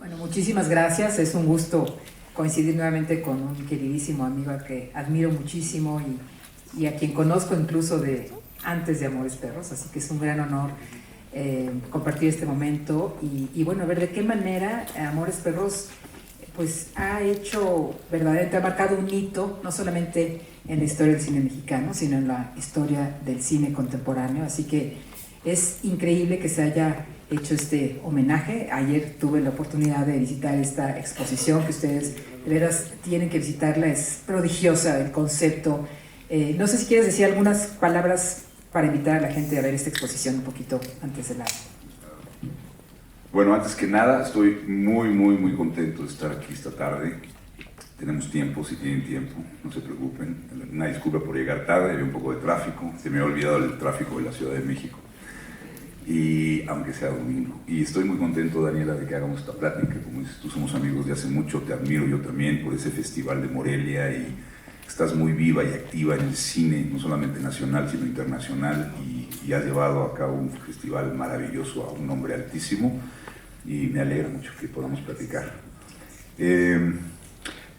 Bueno, muchísimas gracias. Es un gusto coincidir nuevamente con un queridísimo amigo al que admiro muchísimo y a quien conozco incluso de antes de Amores Perros, así que es un gran honor compartir este momento y bueno, a ver de qué manera Amores Perros pues ha hecho, verdaderamente ha marcado un hito, no solamente en la historia del cine mexicano, sino en la historia del cine contemporáneo, así que es increíble que se haya hecho este homenaje. Ayer tuve la oportunidad de visitar esta exposición, que ustedes de veras tienen que visitarla, es prodigiosa el concepto. No sé si quieres decir algunas palabras para invitar a la gente a ver esta exposición un poquito antes de la... Bueno, antes que nada, estoy muy contento de estar aquí esta tarde. Tenemos tiempo, si tienen tiempo, no se preocupen. Una disculpa por llegar tarde, había un poco de tráfico, se me ha olvidado el tráfico de la Ciudad de México. Y aunque sea domingo. Y estoy muy contento, Daniela, de que hagamos esta plática. Como dices, tú somos amigos de hace mucho, te admiro yo también por ese festival de Morelia y estás muy viva y activa en el cine, no solamente nacional, sino internacional, y has llevado a cabo un festival maravilloso a un nombre altísimo y me alegra mucho que podamos platicar.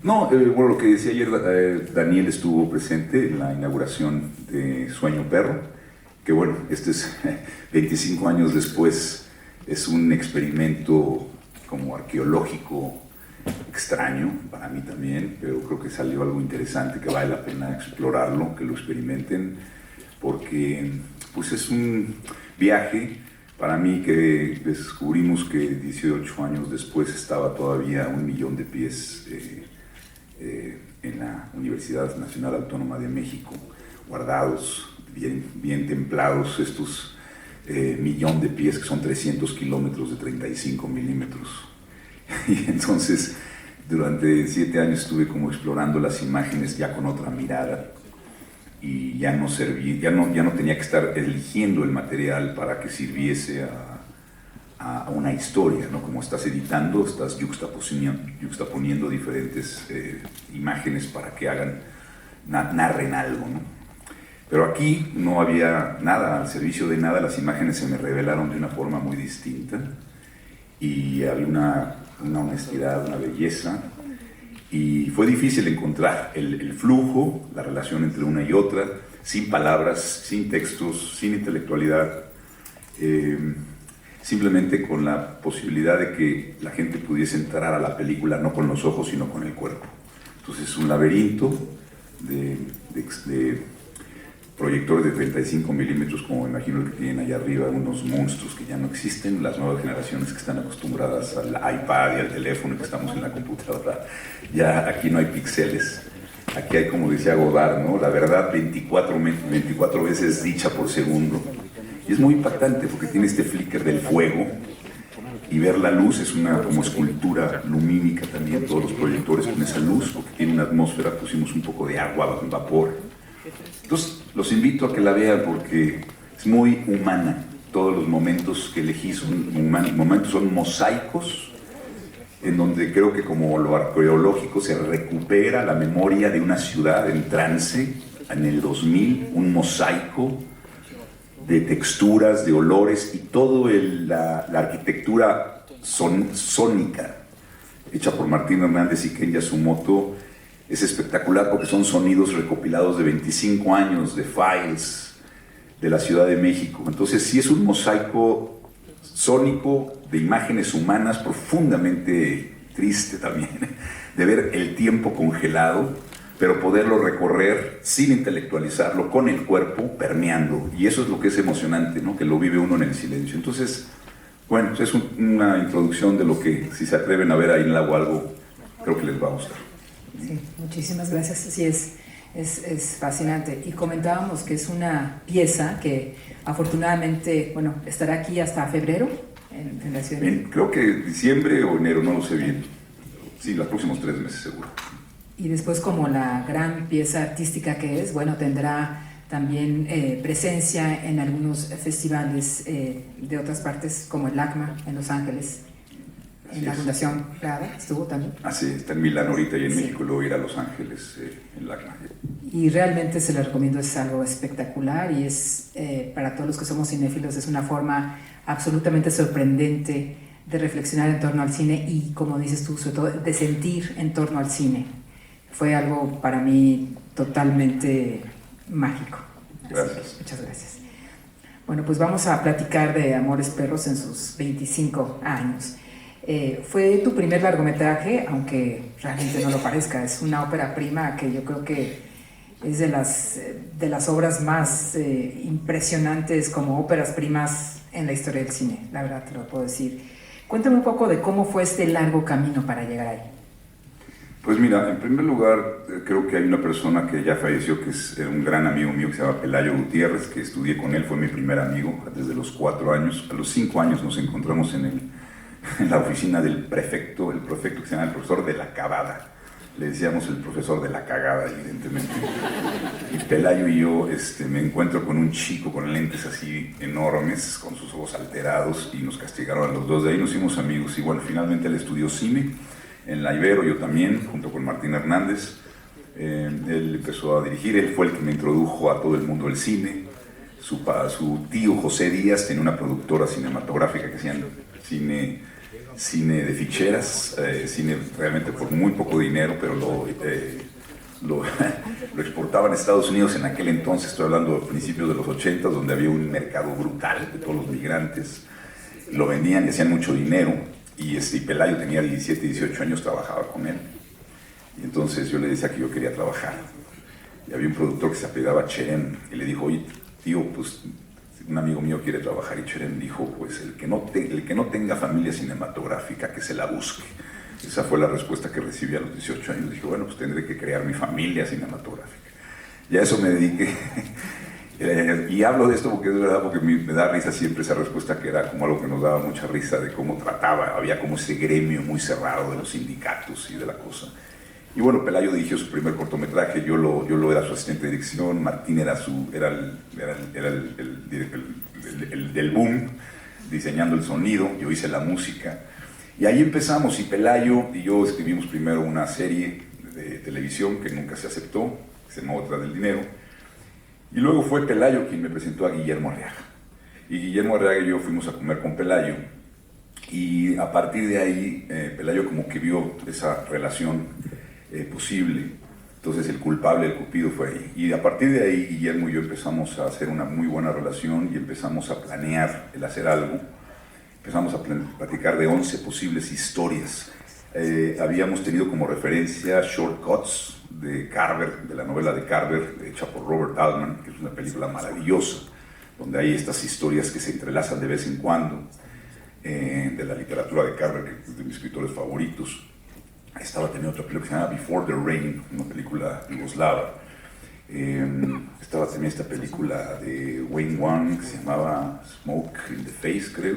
Bueno, lo que decía ayer, Daniel estuvo presente en la inauguración de Sueño Perro, que bueno, este es 25 años después, es un experimento como arqueológico extraño, para mí también, pero creo que salió algo interesante, que vale la pena explorarlo, que lo experimenten, porque pues es un viaje para mí que descubrimos que 18 años después estaba todavía a 1.000.000 de pies en la Universidad Nacional Autónoma de México, guardados, bien templados, estos 1.000.000 de pies, que son 300 kilómetros de 35 milímetros. Y entonces, durante 7 años estuve como explorando las imágenes ya con otra mirada, y ya no tenía que estar eligiendo el material para que sirviese a una historia, ¿no? Como estás editando, estás yuxtaponiendo diferentes imágenes para que narren algo, ¿no? Pero aquí no había nada, al servicio de nada, las imágenes se me revelaron de una forma muy distinta y había una honestidad, una belleza, y fue difícil encontrar el flujo, la relación entre una y otra, sin palabras, sin textos, sin intelectualidad, simplemente con la posibilidad de que la gente pudiese entrar a la película no con los ojos, sino con el cuerpo. Entonces es un laberinto de proyectores de 35 milímetros, como me imagino el que tienen allá arriba, unos monstruos que ya no existen, las nuevas generaciones que están acostumbradas al iPad y al teléfono, que estamos en la computadora. Ya aquí no hay píxeles, aquí hay, como decía Godard, ¿no? La verdad 24 veces dicha por segundo. Y es muy impactante porque tiene este flicker del fuego, y ver la luz es una como escultura lumínica también, todos los proyectores con esa luz, porque tiene una atmósfera, pusimos un poco de agua, vapor. Entonces los invito a que la vean porque es muy humana. Todos los momentos que elegí son mosaicos, en donde creo que como lo arqueológico se recupera la memoria de una ciudad en trance. En el 2000, un mosaico de texturas, de olores y toda la arquitectura sónica hecha por Martín Hernández y Ken Yasumoto. Es espectacular porque son sonidos recopilados de 25 años de files de la Ciudad de México. Entonces sí es un mosaico sónico de imágenes humanas, profundamente triste también, de ver el tiempo congelado, pero poderlo recorrer sin intelectualizarlo, con el cuerpo permeando. Y eso es lo que es emocionante, ¿no? Que lo vive uno en el silencio. Entonces, bueno, es una introducción de lo que, si se atreven a ver ahí en el agua algo, creo que les va a gustar. Sí, muchísimas gracias. Sí, es fascinante. Y comentábamos que es una pieza que afortunadamente, bueno, estará aquí hasta febrero en la ciudad. Creo que diciembre o enero, no lo sé bien. Sí, los próximos 3 meses seguro. Y después, como la gran pieza artística que es, bueno, tendrá también presencia en algunos festivales de otras partes, como el ACMA en Los Ángeles. En la Fundación Prada estuvo también. Sí, está en Milán ahorita y en México, luego ir a Los Ángeles en la calle. Y realmente se lo recomiendo, es algo espectacular y es, para todos los que somos cinéfilos, es una forma absolutamente sorprendente de reflexionar en torno al cine y, como dices tú, sobre todo de sentir en torno al cine. Fue algo para mí totalmente mágico. Gracias. Muchas gracias. Bueno, pues vamos a platicar de Amores Perros en sus 25 años. Fue tu primer largometraje, aunque realmente no lo parezca. Es una ópera prima que yo creo que es de las obras más impresionantes como óperas primas en la historia del cine. La verdad, te lo puedo decir. Cuéntame un poco de cómo fue este largo camino para llegar ahí. Pues mira, en primer lugar, creo que hay una persona que ya falleció, que es un gran amigo mío, que se llama Pelayo Gutiérrez, que estudié con él, fue mi primer amigo desde los 4 años. A los 5 años nos encontramos en la oficina del prefecto, el prefecto que se llama el profesor de la cagada. Le decíamos el profesor de la cagada, evidentemente. Y Pelayo y yo me encuentro con un chico con lentes así enormes, con sus ojos alterados, y nos castigaron a los dos. De ahí nos hicimos amigos. Y bueno, finalmente él estudió cine en la Ibero, yo también, junto con Martín Hernández. Él empezó a dirigir, él fue el que me introdujo a todo el mundo del cine. Su tío José Díaz tenía una productora cinematográfica que hacían cine de ficheras, cine realmente por muy poco dinero, pero lo exportaban a Estados Unidos en aquel entonces, estoy hablando de principios de los 80, donde había un mercado brutal de todos los migrantes. Lo vendían y hacían mucho dinero. Y Pelayo tenía 17, 18 años, trabajaba con él. Y entonces yo le decía que yo quería trabajar. Y había un productor que se apellidaba Cherén, y le dijo, oye, tío, pues un amigo mío quiere trabajar. Y Cherén dijo, pues el que no tenga familia cinematográfica, que se la busque. Esa fue la respuesta que recibí a los 18 años. Dije, bueno, pues tendré que crear mi familia cinematográfica. Y a eso me dediqué. Y hablo de esto porque es verdad, porque me da risa siempre esa respuesta, que era como algo que nos daba mucha risa de cómo trataba, había como ese gremio muy cerrado de los sindicatos y de la cosa. Y bueno, Pelayo dirigió su primer cortometraje, yo lo era su asistente de dirección, Martín era el del boom, diseñando el sonido, yo hice la música. Y ahí empezamos, y Pelayo y yo escribimos primero una serie de televisión que nunca se aceptó, que se llamó Otra del Dinero. Y luego fue Pelayo quien me presentó a Guillermo Arriaga. Y Guillermo Arriaga y yo fuimos a comer con Pelayo. Y a partir de ahí, Pelayo como que vio esa relación posible. Entonces el culpable, el cupido fue ahí. Y a partir de ahí, Guillermo y yo empezamos a hacer una muy buena relación y empezamos a planear el hacer algo. Empezamos a platicar de 11 posibles historias. Habíamos tenido como referencia Shortcuts de Carver, de la novela de Carver, hecha por Robert Altman, que es una película maravillosa, donde hay estas historias que se entrelazan de vez en cuando, de la literatura de Carver, que es de mis escritores favoritos. Estaba también otra película que se llama Before the Rain, una película yugoslava. Estaba también esta película de Wayne Wang que se llamaba Smoke in the Face, creo.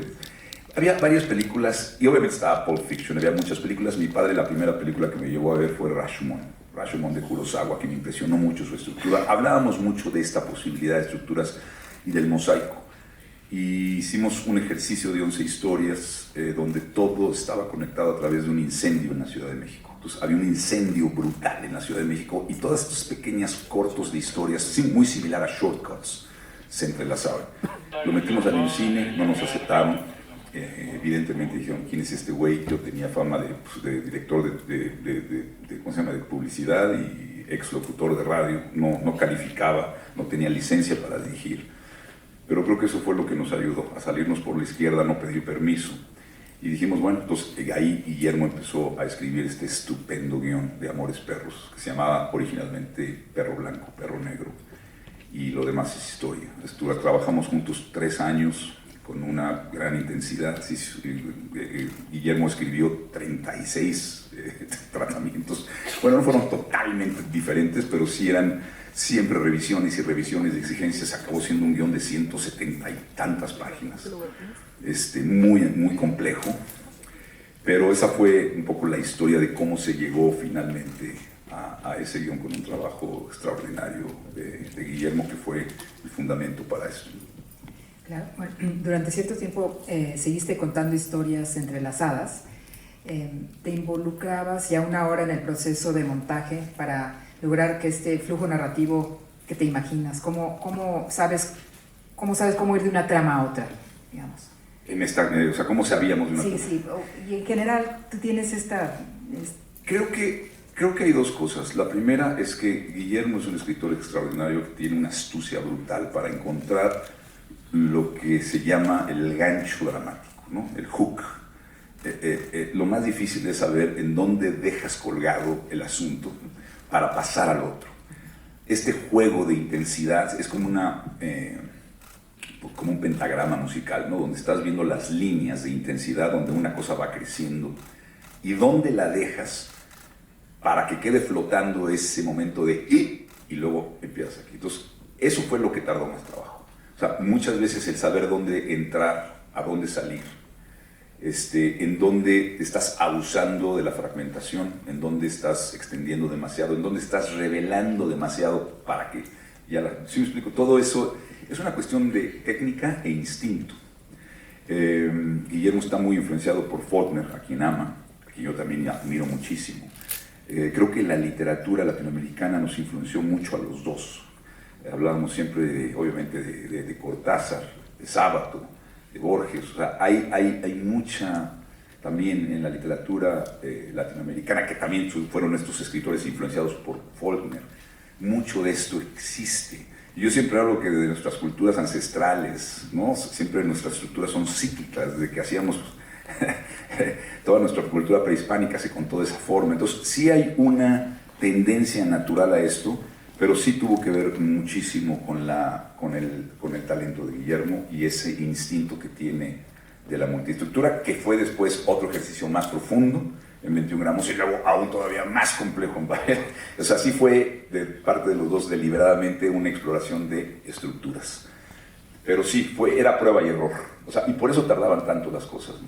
Había varias películas, y obviamente estaba Pulp Fiction, había muchas películas. Mi padre, la primera película que me llevó a ver fue Rashomon de Kurosawa, que me impresionó mucho su estructura. Hablábamos mucho de esta posibilidad de estructuras y del mosaico. Y hicimos un ejercicio de 11 historias donde todo estaba conectado a través de un incendio en la Ciudad de México. Entonces había un incendio brutal en la Ciudad de México y todas estas pequeñas cortos de historias, muy similar a Shortcuts, se entrelazaban. Lo metimos en un cine, no nos aceptaron. Evidentemente dijeron, ¿quién es este güey? Yo tenía fama de director ¿cómo se llama?, de publicidad y ex locutor de radio. No calificaba, no tenía licencia para dirigir. Pero creo que eso fue lo que nos ayudó a salirnos por la izquierda, no pedir permiso. Y dijimos, bueno, entonces ahí Guillermo empezó a escribir este estupendo guión de Amores Perros, que se llamaba originalmente Perro Blanco, Perro Negro. Y lo demás es historia. Trabajamos juntos 3 años con una gran intensidad. Guillermo escribió 36 tratamientos. Bueno, no fueron totalmente diferentes, pero sí eran siempre revisiones y revisiones de exigencias. Acabó siendo un guión de 170 y tantas páginas, muy complejo, pero esa fue un poco la historia de cómo se llegó finalmente a ese guión, con un trabajo extraordinario de Guillermo, que fue el fundamento para eso. Claro. Bueno, durante cierto tiempo seguiste contando historias entrelazadas. Te involucrabas ya una hora en el proceso de montaje para lograr que este flujo narrativo que te imaginas, ¿cómo sabes cómo ir de una trama a otra, digamos? En esta, o sea, ¿cómo sabíamos de una Sí, cosa? sí. Y en general, tú tienes esta... Creo que hay dos cosas. La primera es que Guillermo es un escritor extraordinario que tiene una astucia brutal para encontrar lo que se llama el gancho dramático, ¿no? El hook. Lo más difícil es saber en dónde dejas colgado el asunto para pasar al otro. Este juego de intensidad es como como un pentagrama musical, ¿no? Donde estás viendo las líneas de intensidad, donde una cosa va creciendo y dónde la dejas para que quede flotando ese momento de y luego empiezas aquí. Entonces, eso fue lo que tardó más trabajo. O sea, muchas veces el saber dónde entrar, a dónde salir, en dónde estás abusando de la fragmentación, en dónde estás extendiendo demasiado, en dónde estás revelando demasiado para que ¿sí me explico? Todo eso es una cuestión de técnica e instinto. Guillermo está muy influenciado por Faulkner, a quien ama, a quien yo también admiro muchísimo. Creo que la literatura latinoamericana nos influenció mucho a los dos. Hablábamos siempre, obviamente, de Cortázar, de Sábato, de Borges. O sea, hay mucha también en la literatura latinoamericana, que también fueron estos escritores influenciados por Faulkner. Mucho de esto existe. Yo siempre hablo que de nuestras culturas ancestrales, ¿no? Siempre nuestras estructuras son cíclicas, desde que hacíamos toda nuestra cultura prehispánica se contó de esa forma. Entonces sí hay una tendencia natural a esto, pero sí tuvo que ver muchísimo con el talento de Guillermo y ese instinto que tiene de la multiestructura, que fue después otro ejercicio más profundo en 21 gramos y luego aún todavía más complejo en Bayer. O sea, sí fue de parte de los dos deliberadamente una exploración de estructuras. Pero sí, era prueba y error. O sea, y por eso tardaban tanto las cosas, ¿no?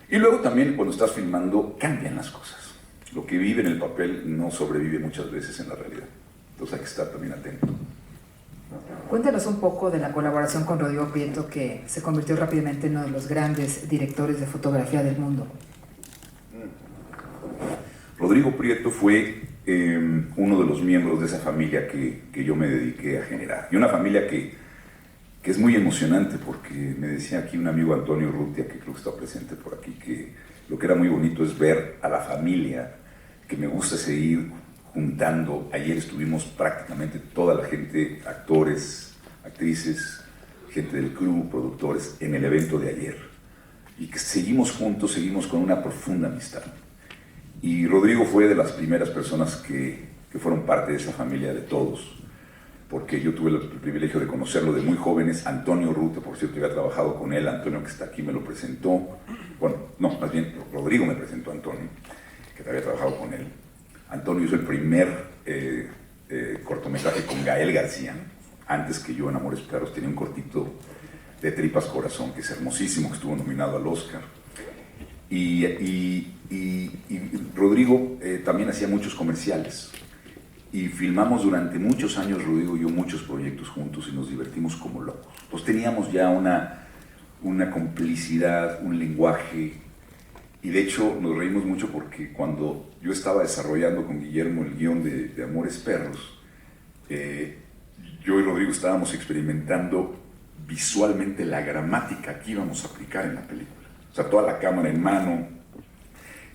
Y luego también cuando estás filmando cambian las cosas. Lo que vive en el papel no sobrevive muchas veces en la realidad. Entonces hay que estar también atento. Cuéntanos un poco de la colaboración con Rodrigo Prieto, que se convirtió rápidamente en uno de los grandes directores de fotografía del mundo. Rodrigo Prieto fue uno de los miembros de esa familia que yo me dediqué a generar. Y una familia que es muy emocionante, porque me decía aquí un amigo, Antonio Urrutia, que creo que está presente por aquí, que lo que era muy bonito es ver a la familia, que me gusta seguir juntando. Ayer estuvimos prácticamente toda la gente, actores, actrices, gente del crew, productores, en el evento de ayer. Y que seguimos juntos, seguimos con una profunda amistad. Y Rodrigo fue de las primeras personas que fueron parte de esa familia de todos, porque yo tuve el privilegio de conocerlo de muy jóvenes. Antonio Urrutia, por cierto, yo había trabajado con él. Antonio, que está aquí, me lo presentó. Bueno, no, más bien Rodrigo me presentó a Antonio, que había trabajado con él. Antonio hizo el primer cortometraje con Gael García, antes que yo en Amores Perros. Tenía un cortito de Tripas Corazón, que es hermosísimo, que estuvo nominado al Oscar. Y Rodrigo también hacía muchos comerciales. Y filmamos durante muchos años, Rodrigo y yo, muchos proyectos juntos y nos divertimos como locos. Entonces teníamos ya una complicidad, un lenguaje. Y de hecho nos reímos mucho porque cuando yo estaba desarrollando con Guillermo el guión de Amores Perros, yo y Rodrigo estábamos experimentando visualmente la gramática que íbamos a aplicar en la película. O sea, toda la cámara en mano,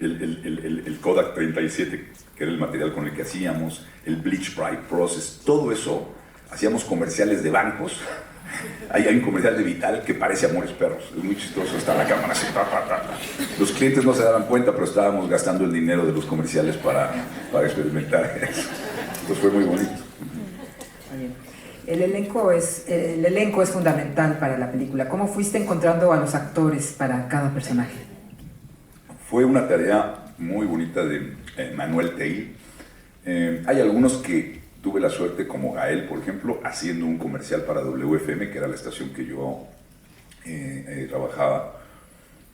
el Kodak 37, que era el material con el que hacíamos, el Bleach Bright Process, todo eso. Hacíamos comerciales de bancos. Hay un comercial de Vital que parece Amores Perros, es muy chistoso, está la cámara así, Los clientes no se daban cuenta, pero estábamos gastando el dinero de los comerciales para experimentar eso. Entonces fue muy bonito. El elenco es fundamental para la película. ¿Cómo fuiste encontrando a los actores para cada personaje? Fue una tarea muy bonita de Manuel Teil. Hay algunos que tuve la suerte, como Gael, por ejemplo, haciendo un comercial para WFM, que era la estación que yo trabajaba.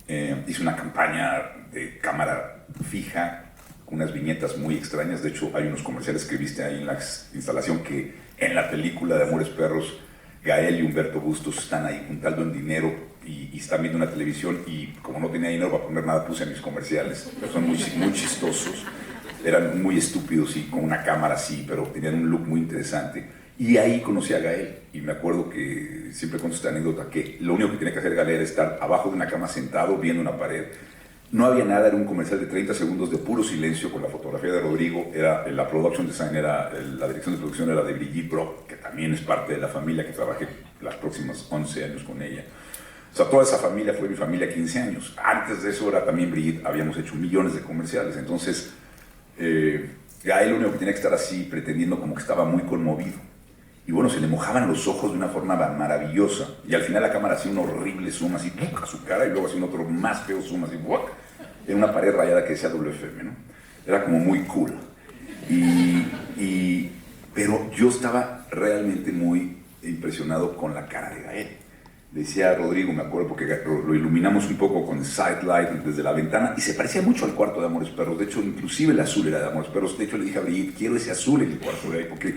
Hice una campaña de cámara fija, con unas viñetas muy extrañas. De hecho, hay unos comerciales que viste ahí en la instalación que en la película de Amores Perros, Gael y Humberto Bustos están ahí juntando en dinero y están viendo una televisión, y como no tenía dinero para poner nada, puse mis comerciales. Pero son muy chistosos. Eran muy estúpidos y con una cámara así, pero tenían un look muy interesante. Y ahí conocí a Gael, y me acuerdo que siempre cuento esta anécdota, que lo único que tenía que hacer Gael era estar abajo de una cama sentado viendo una pared. No había nada, era un comercial de 30 segundos de puro silencio con la fotografía de Rodrigo, la production design, la dirección de producción era de Brigitte Brock, que también es parte de la familia, que trabajé los próximos 11 años con ella. O sea, toda esa familia fue mi familia 15 años. Antes de eso era también Brigitte, habíamos hecho millones de comerciales, entonces Gael lo único que tenía que estar así, pretendiendo como que estaba muy conmovido. Y bueno, se le mojaban los ojos de una forma maravillosa. Y al final la cámara hacía un horrible zoom así a su cara y luego hacía un otro más feo zoom así en una pared rayada que decía WFM, ¿no? Era como muy cool. Pero yo estaba realmente muy impresionado con la cara de Gael. Le decía a Rodrigo, me acuerdo, porque lo iluminamos un poco con sidelight desde la ventana y se parecía mucho al cuarto de Amores Perros. De hecho, inclusive el azul era de Amores Perros. De hecho, le dije a Brigitte, quiero ese azul en el cuarto de ahí, porque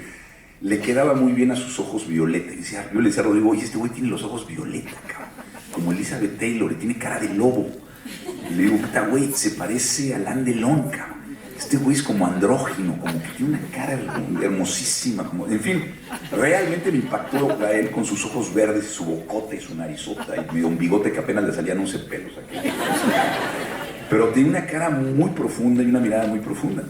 le quedaba muy bien a sus ojos violeta. Yo le decía a Rodrigo, oye, este güey tiene los ojos violeta, cabrón, como Elizabeth Taylor, y tiene cara de lobo. Y le digo, puta, güey, se parece a Alain Delon, cabrón. Este güey es como andrógino, como que tiene una cara hermosísima, como, en fin, realmente me impactó a él con sus ojos verdes, y su bocote, y su narizota, y un bigote que apenas le salían 11 pelos aquí. Pero tiene una cara muy profunda y una mirada muy profunda.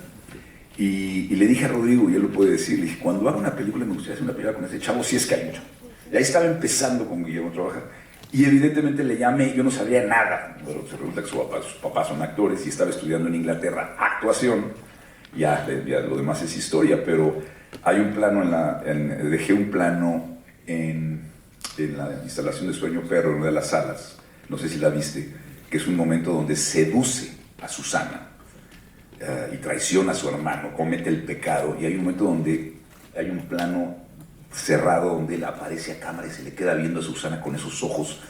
Y le dije a Rodrigo, y él lo puede decir, le dije, cuando haga una película me gustaría hacer una película con ese chavo, si es que hay mucho. Y ahí estaba empezando con Guillermo a trabajar. Y evidentemente le llamé, yo no sabía nada, pero se resulta que sus papás son actores y estaba estudiando en Inglaterra actuación. Ya lo demás es historia, pero hay un plano, dejé un plano en la instalación de Sueño Perro, en una de las salas, no sé si la viste, que es un momento donde seduce a Susana. Y traiciona a su hermano, comete el pecado, y hay un momento donde hay un plano cerrado donde él aparece a cámara y se le queda viendo a Susana con esos ojos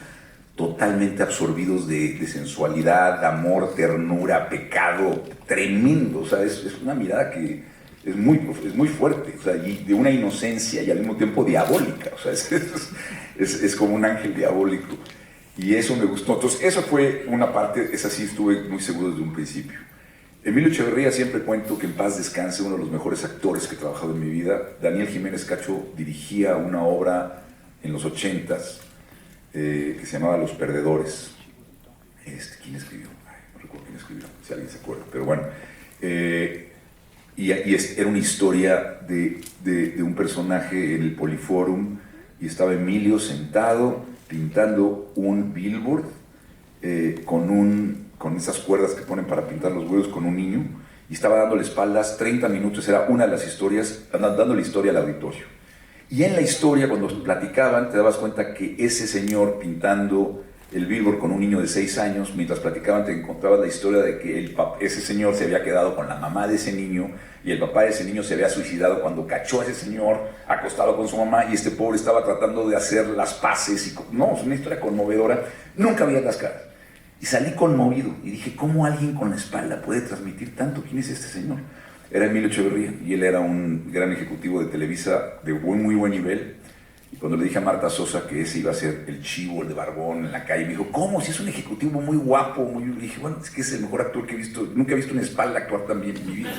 totalmente absorbidos de sensualidad, amor, ternura, pecado, tremendo. O sea, es una mirada que es muy fuerte, o sea, y de una inocencia y al mismo tiempo diabólica. O sea, es como un ángel diabólico, y eso me gustó. Entonces, eso fue una parte, esa sí estuve muy seguro desde un principio. Emilio Echeverría, siempre cuento que en paz descanse, uno de los mejores actores que he trabajado en mi vida. Daniel Jiménez Cacho dirigía una obra en los 80s que se llamaba Los Perdedores. ¿Quién escribió? No recuerdo quién escribió, si alguien se acuerda, pero bueno. Era una historia de un personaje en el Poliforum, y estaba Emilio sentado pintando un billboard con esas cuerdas que ponen para pintar los huevos, con un niño, y estaba dándole espaldas 30 minutos, era una de las historias, dando la historia al auditorio. Y en la historia, cuando platicaban, te dabas cuenta que ese señor pintando el billboard con un niño de 6 años, mientras platicaban te encontrabas la historia de que ese señor se había quedado con la mamá de ese niño, y el papá de ese niño se había suicidado cuando cachó a ese señor acostado con su mamá, y este pobre estaba tratando de hacer las paces. No, es una historia conmovedora. Nunca vi las caras. Y salí conmovido y dije, ¿cómo alguien con la espalda puede transmitir tanto? ¿Quién es este señor? Era Emilio Echeverría, y él era un gran ejecutivo de Televisa de muy buen nivel. Y cuando le dije a Marta Sosa que ese iba a ser el chivo, el de barbón en la calle, me dijo, ¿cómo? Si es un ejecutivo muy guapo. Le dije, bueno, es que es el mejor actor que he visto. Nunca he visto una espalda actuar tan bien en mi vida.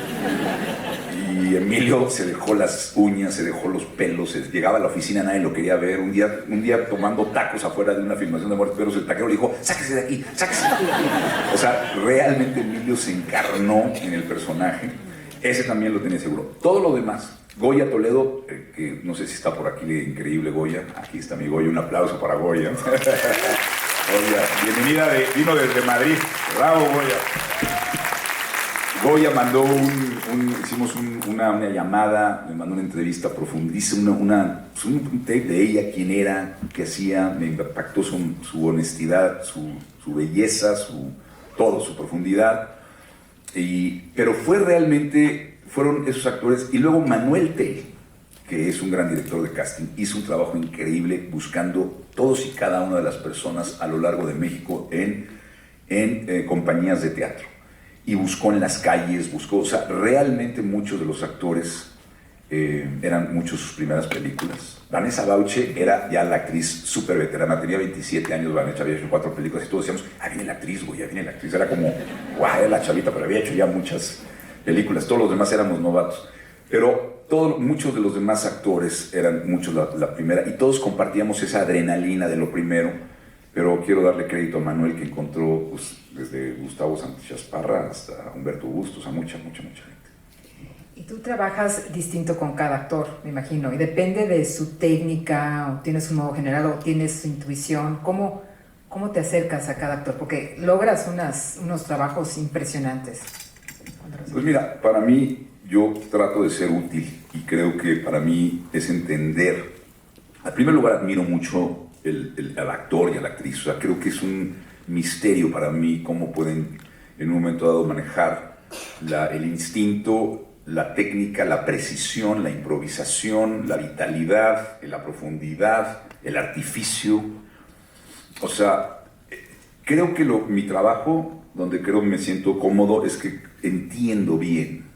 Y Emilio se dejó las uñas, se dejó los pelos, llegaba a la oficina, nadie lo quería ver. Un día tomando tacos afuera de una filmación de Amores Perros, el taquero le dijo, sáquese de aquí, sáquese de aquí. O sea, realmente Emilio se encarnó en el personaje. Ese también lo tenía seguro. Todo lo demás, Goya Toledo, que no sé si está por aquí, increíble Goya. Aquí está mi Goya, un aplauso para Goya. Goya, bienvenida, vino desde Madrid. Bravo, Goya. Goya mandó hicimos una llamada, me mandó una entrevista profundísima, un tape de ella, quién era, qué hacía. Me impactó su honestidad, su belleza, su profundidad. Pero fueron esos actores. Y luego Manuel Tell, que es un gran director de casting, hizo un trabajo increíble buscando todos y cada una de las personas a lo largo de México en compañías de teatro. Y buscó en las calles, o sea, realmente muchos de los actores eran muchos sus primeras películas. Vanessa Bauche era ya la actriz súper veterana, tenía 27 años, Vanessa había hecho 4 películas y todos decíamos, viene la actriz, güey, viene la actriz. Era como, guau, era la chavita, pero había hecho ya muchas películas, todos los demás éramos novatos. Pero muchos de los demás actores eran muchos la primera, y todos compartíamos esa adrenalina de lo primero, pero quiero darle crédito a Manuel, que encontró pues, desde Gustavo Santos Parra hasta Humberto Bustos, a mucha gente. Y tú trabajas distinto con cada actor, me imagino, y depende de su técnica, o tienes un modo general, o tienes su intuición. ¿Cómo te acercas a cada actor? Porque logras unos trabajos impresionantes. Pues mira, para mí, yo trato de ser útil, y creo que para mí es entender. En primer lugar, admiro mucho al actor y a la actriz. O sea, creo que es un misterio para mí cómo pueden en un momento dado manejar el instinto, la técnica, la precisión, la improvisación, la vitalidad, la profundidad, el artificio. O sea, creo que mi trabajo, donde creo me siento cómodo, es que entiendo bien.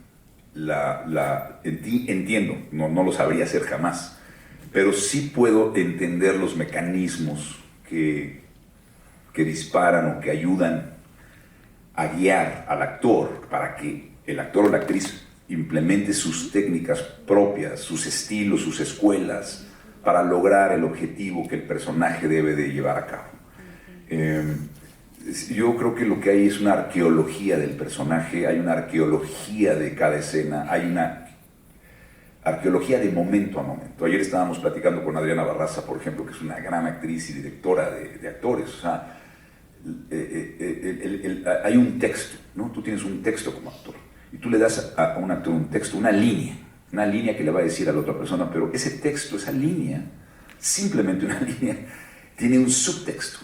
Entiendo, no lo sabría hacer jamás, pero sí puedo entender los mecanismos que disparan o que ayudan a guiar al actor para que el actor o la actriz implemente sus técnicas propias, sus estilos, sus escuelas, para lograr el objetivo que el personaje debe de llevar a cabo. Yo creo que lo que hay es una arqueología del personaje, hay una arqueología de cada escena, hay una arqueología de momento a momento. Ayer estábamos platicando con Adriana Barraza, por ejemplo, que es una gran actriz y directora de actores. O sea, hay un texto, ¿no? Tú tienes un texto como actor y tú le das a un actor un texto, una línea que le va a decir a la otra persona, pero ese texto, esa línea, simplemente una línea, tiene un subtexto.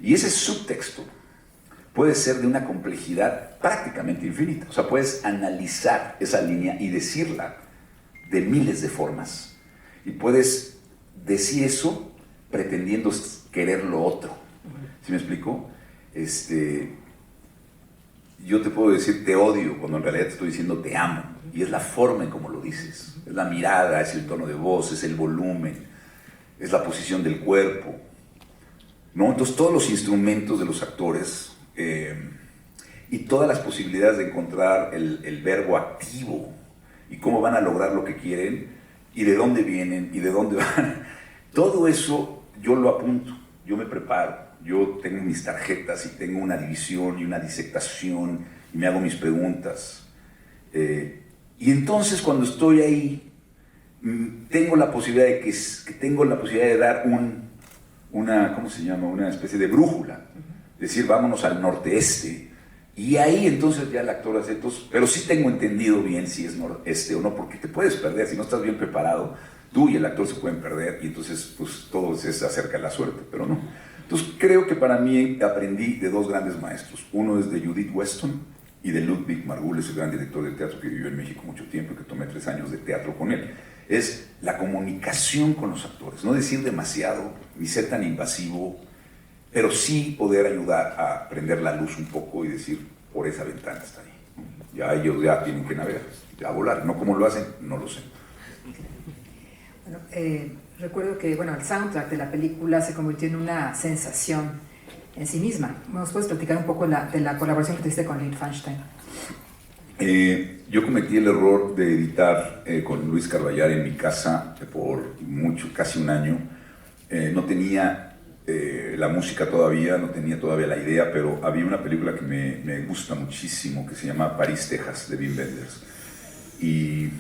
Y ese subtexto puede ser de una complejidad prácticamente infinita. O sea, puedes analizar esa línea y decirla de miles de formas. Y puedes decir eso pretendiendo querer lo otro. ¿Sí me explico? Yo te puedo decir te odio cuando en realidad te estoy diciendo te amo. Y es la forma en cómo lo dices. Es la mirada, es el tono de voz, es el volumen, es la posición del cuerpo, ¿no? Entonces todos los instrumentos de los actores y todas las posibilidades de encontrar el verbo activo y cómo van a lograr lo que quieren y de dónde vienen y de dónde van, todo eso yo lo apunto, yo me preparo, yo tengo mis tarjetas y tengo una división y una disectación y me hago mis preguntas, y entonces cuando estoy ahí tengo la posibilidad de dar ¿cómo se llama? Una especie de brújula, decir vámonos al norte-este, y ahí entonces ya el actor hace esto, pero sí tengo entendido bien si es noreste o no, porque te puedes perder, si no estás bien preparado, tú y el actor se pueden perder, y entonces pues todo se acerca a la suerte, pero no. Entonces creo que para mí aprendí de dos grandes maestros, uno es de Judith Weston y de Ludwig Margules, el gran director de teatro que vivió en México mucho tiempo y que tomé 3 años de teatro con él. Es la comunicación con los actores, no decir demasiado, ni ser tan invasivo, pero sí poder ayudar a prender la luz un poco y decir, por esa ventana está ahí. Ya ellos ya tienen que navegar, ya volar. No cómo lo hacen, no lo sé. Bueno, recuerdo que el soundtrack de la película se convirtió en una sensación en sí misma. ¿Nos puedes platicar un poco de la colaboración que tuviste con Lynn Feinstein? Yo cometí el error de editar con Luis Carballar en mi casa por casi un año. No tenía la música todavía, no tenía todavía la idea, pero había una película que me gusta muchísimo que se llama París, Texas, de Wim Wenders. Y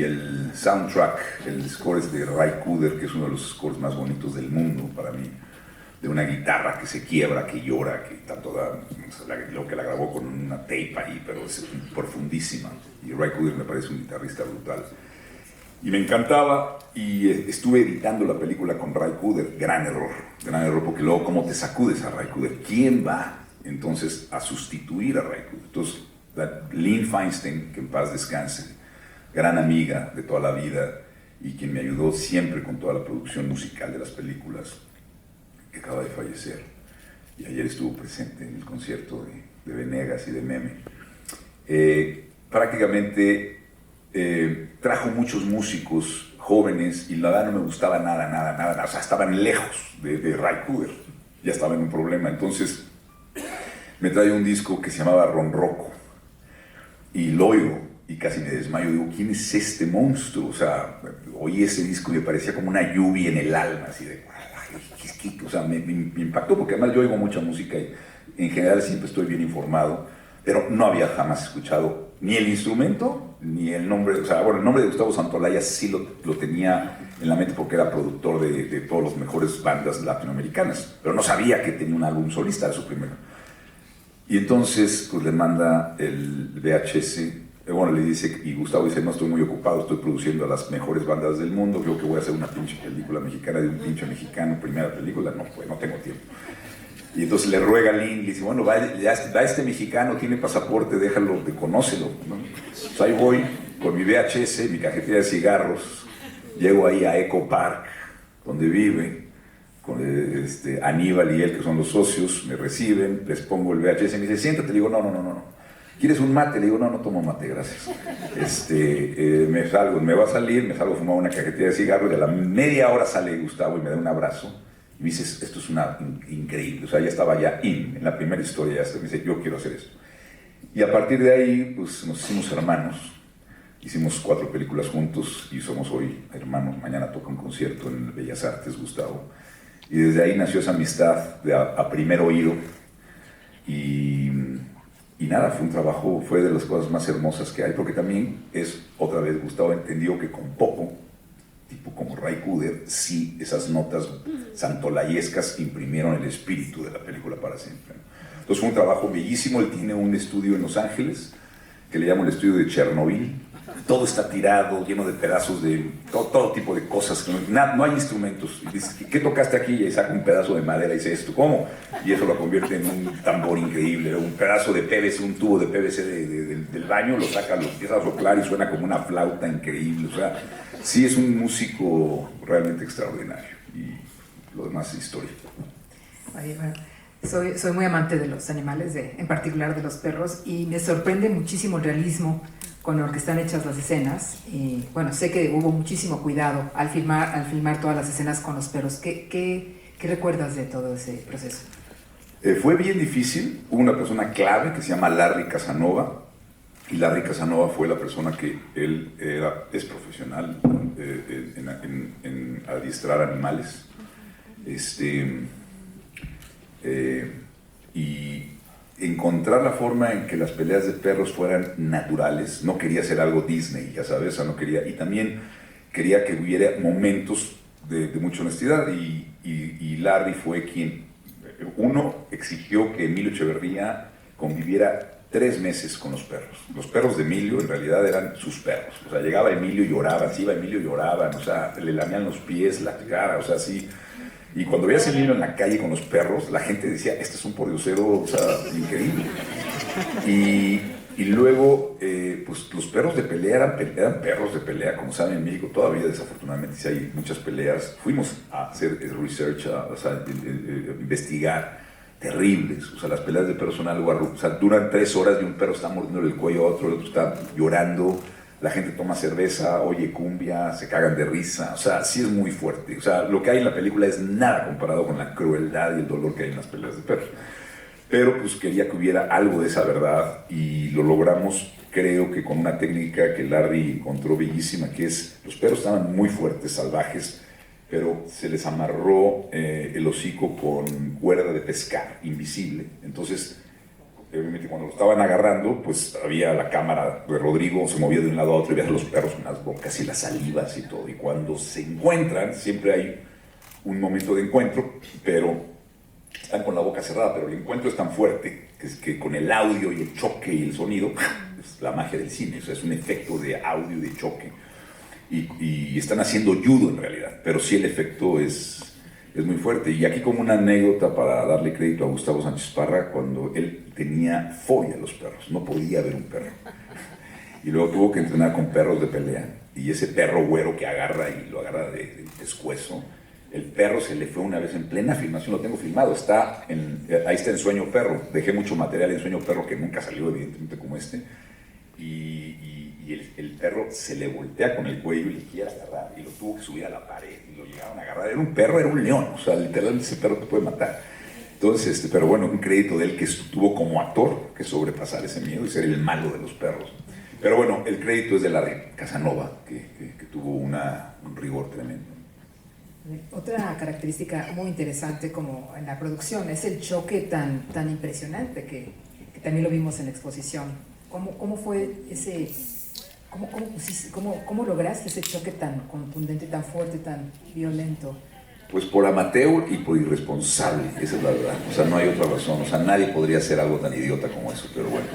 el soundtrack, el score es de Ray Cooder, que es uno de los scores más bonitos del mundo para mí, de una guitarra que se quiebra, que llora, que está toda, lo que la grabó con una tape ahí, pero es profundísima. Y Ray Cooder me parece un guitarrista brutal. Y me encantaba, y estuve editando la película con Ray Cooder. Gran error, porque luego cómo te sacudes a Ray Cooder. ¿Quién va entonces a sustituir a Ray Cooder? Entonces, Lynn Feinstein, que en paz descanse, gran amiga de toda la vida y quien me ayudó siempre con toda la producción musical de las películas, que acaba de fallecer, y ayer estuvo presente en el concierto de Venegas y de Meme. Prácticamente trajo muchos músicos jóvenes y la verdad no me gustaba nada, o sea, estaban lejos de Ray Cooder, ya estaba en un problema. Entonces me trae un disco que se llamaba Ronroco y lo oigo y casi me desmayo. Digo, ¿quién es este monstruo? O sea, oí ese disco y me parecía como una lluvia en el alma, así de, o sea, me impactó, porque además yo oigo mucha música y en general siempre estoy bien informado, pero no había jamás escuchado ni el instrumento, ni el nombre. O sea, bueno, el nombre de Gustavo Santaolalla sí lo tenía en la mente porque era productor de todas las mejores bandas latinoamericanas, pero no sabía que tenía un álbum solista, era su primero. Y entonces pues le manda el VHS, bueno, le dice, y Gustavo dice, no, estoy muy ocupado, estoy produciendo a las mejores bandas del mundo, creo que voy a hacer una pinche película mexicana de un pinche mexicano, primera película, no, pues no tengo tiempo. Y entonces le ruega a Lin, le dice, bueno, va este mexicano, tiene pasaporte, déjalo, conócelo, ¿no? Pues ahí voy con mi VHS, mi cajetilla de cigarros, llego ahí a Eco Park, donde vive, con Aníbal y él, que son los socios, me reciben, les pongo el VHS, y me dice, siéntate, le digo, no. ¿Quieres un mate? Le digo, no tomo mate, gracias. Me va a salir, me salgo a fumar una cajetilla de cigarros, y a la media hora sale Gustavo y me da un abrazo. Y me dice, esto es increíble. O sea, ya estaba en la primera historia, me dice, yo quiero hacer esto. Y a partir de ahí, pues nos hicimos hermanos. Hicimos 4 películas juntos y somos hoy hermanos. Mañana toca un concierto en Bellas Artes, Gustavo. Y desde ahí nació esa amistad a primer oído. Y nada, fue un trabajo, fue de las cosas más hermosas que hay, porque también otra vez, Gustavo entendió que con poco, tipo como Ray Cooder, sí, esas notas santolayescas imprimieron el espíritu de la película para siempre. Entonces fue un trabajo bellísimo. Él tiene un estudio en Los Ángeles, que le llamo el estudio de Chernobyl. Todo está tirado, lleno de pedazos de todo tipo de cosas. No hay instrumentos. Y dice, ¿qué tocaste aquí? Y saca un pedazo de madera y dice, ¿esto cómo? Y eso lo convierte en un tambor increíble. Un pedazo de PVC, un tubo de PVC del baño, lo saca, lo empieza a soplar y suena como una flauta increíble. O sea, sí es un músico realmente extraordinario. Y lo demás es historia. Oye, bueno, soy muy amante de los animales, en particular de los perros, y me sorprende muchísimo el realismo con el que están hechas las escenas. Y bueno, sé que hubo muchísimo cuidado al filmar todas las escenas con los perros. ¿Qué recuerdas de todo ese proceso? Fue bien difícil. Hubo una persona clave que se llama Larry Casanova, y Larry Casanova fue la persona que es profesional en adiestrar animales. Y encontrar la forma en que las peleas de perros fueran naturales. No quería hacer algo Disney, ya sabes, no quería. Y también quería que hubiera momentos de mucha honestidad. Y Larry fue quien, uno, exigió que Emilio Echeverría conviviera 3 meses con los perros. Los perros de Emilio en realidad eran sus perros. O sea, llegaba Emilio y lloraban, si iba Emilio lloraban, o sea, le lamían los pies, la cara, o sea, así. Y cuando veías a Emilio en la calle con los perros, la gente decía, este es un pordiosero, o sea, increíble. Y luego, pues los perros de pelea eran perros de pelea, como saben en México todavía desafortunadamente sí hay muchas peleas. Fuimos a hacer research, investigar, terribles. O sea, las peleas de perros son algo, o sea, duran 3 horas y un perro está mordiendo el cuello a otro, el otro está llorando. La gente toma cerveza, oye cumbia, se cagan de risa. O sea, sí es muy fuerte. O sea, lo que hay en la película es nada comparado con la crueldad y el dolor que hay en las peleas de perros. Pero pues quería que hubiera algo de esa verdad y lo logramos, creo que con una técnica que Larry encontró bellísima, que es, los perros estaban muy fuertes, salvajes, pero se les amarró el hocico con cuerda de pescar, invisible. Entonces, obviamente cuando lo estaban agarrando, pues había la cámara de Rodrigo, se movía de un lado a otro y veías a los perros con las bocas y las salivas y todo. Y cuando se encuentran, siempre hay un momento de encuentro, pero están con la boca cerrada, pero el encuentro es tan fuerte que con el audio y el choque y el sonido, es la magia del cine, o sea, es un efecto de audio y de choque. Y están haciendo judo en realidad, pero sí el efecto es muy fuerte. Y aquí como una anécdota para darle crédito a Gustavo Sánchez Parra, cuando él tenía fobia a los perros, no podía ver un perro. Y luego tuvo que entrenar con perros de pelea, y ese perro güero que agarra y lo agarra de pescuezo, el perro se le fue una vez en plena filmación, lo tengo filmado, ahí está en Sueño Perro, dejé mucho material en Sueño Perro que nunca salió evidentemente como este, y el perro se le voltea con el cuello y le quiere agarrar, y lo tuvo que subir a la pared, y lo llegaron a agarrar. Era un perro, era un león, o sea, literalmente ese perro te puede matar. Entonces, pero bueno, un crédito de él que tuvo como actor que sobrepasar ese miedo y ser el malo de los perros. Pero bueno, el crédito es de Larry Casanova, que tuvo un rigor tremendo. Otra característica muy interesante como en la producción es el choque tan impresionante que también lo vimos en la exposición. ¿Cómo fue ese, cómo lograste ese choque tan contundente, tan fuerte, tan violento? Pues por amateur y por irresponsable, esa es la verdad. O sea, no hay otra razón. O sea, nadie podría hacer algo tan idiota como eso, pero bueno.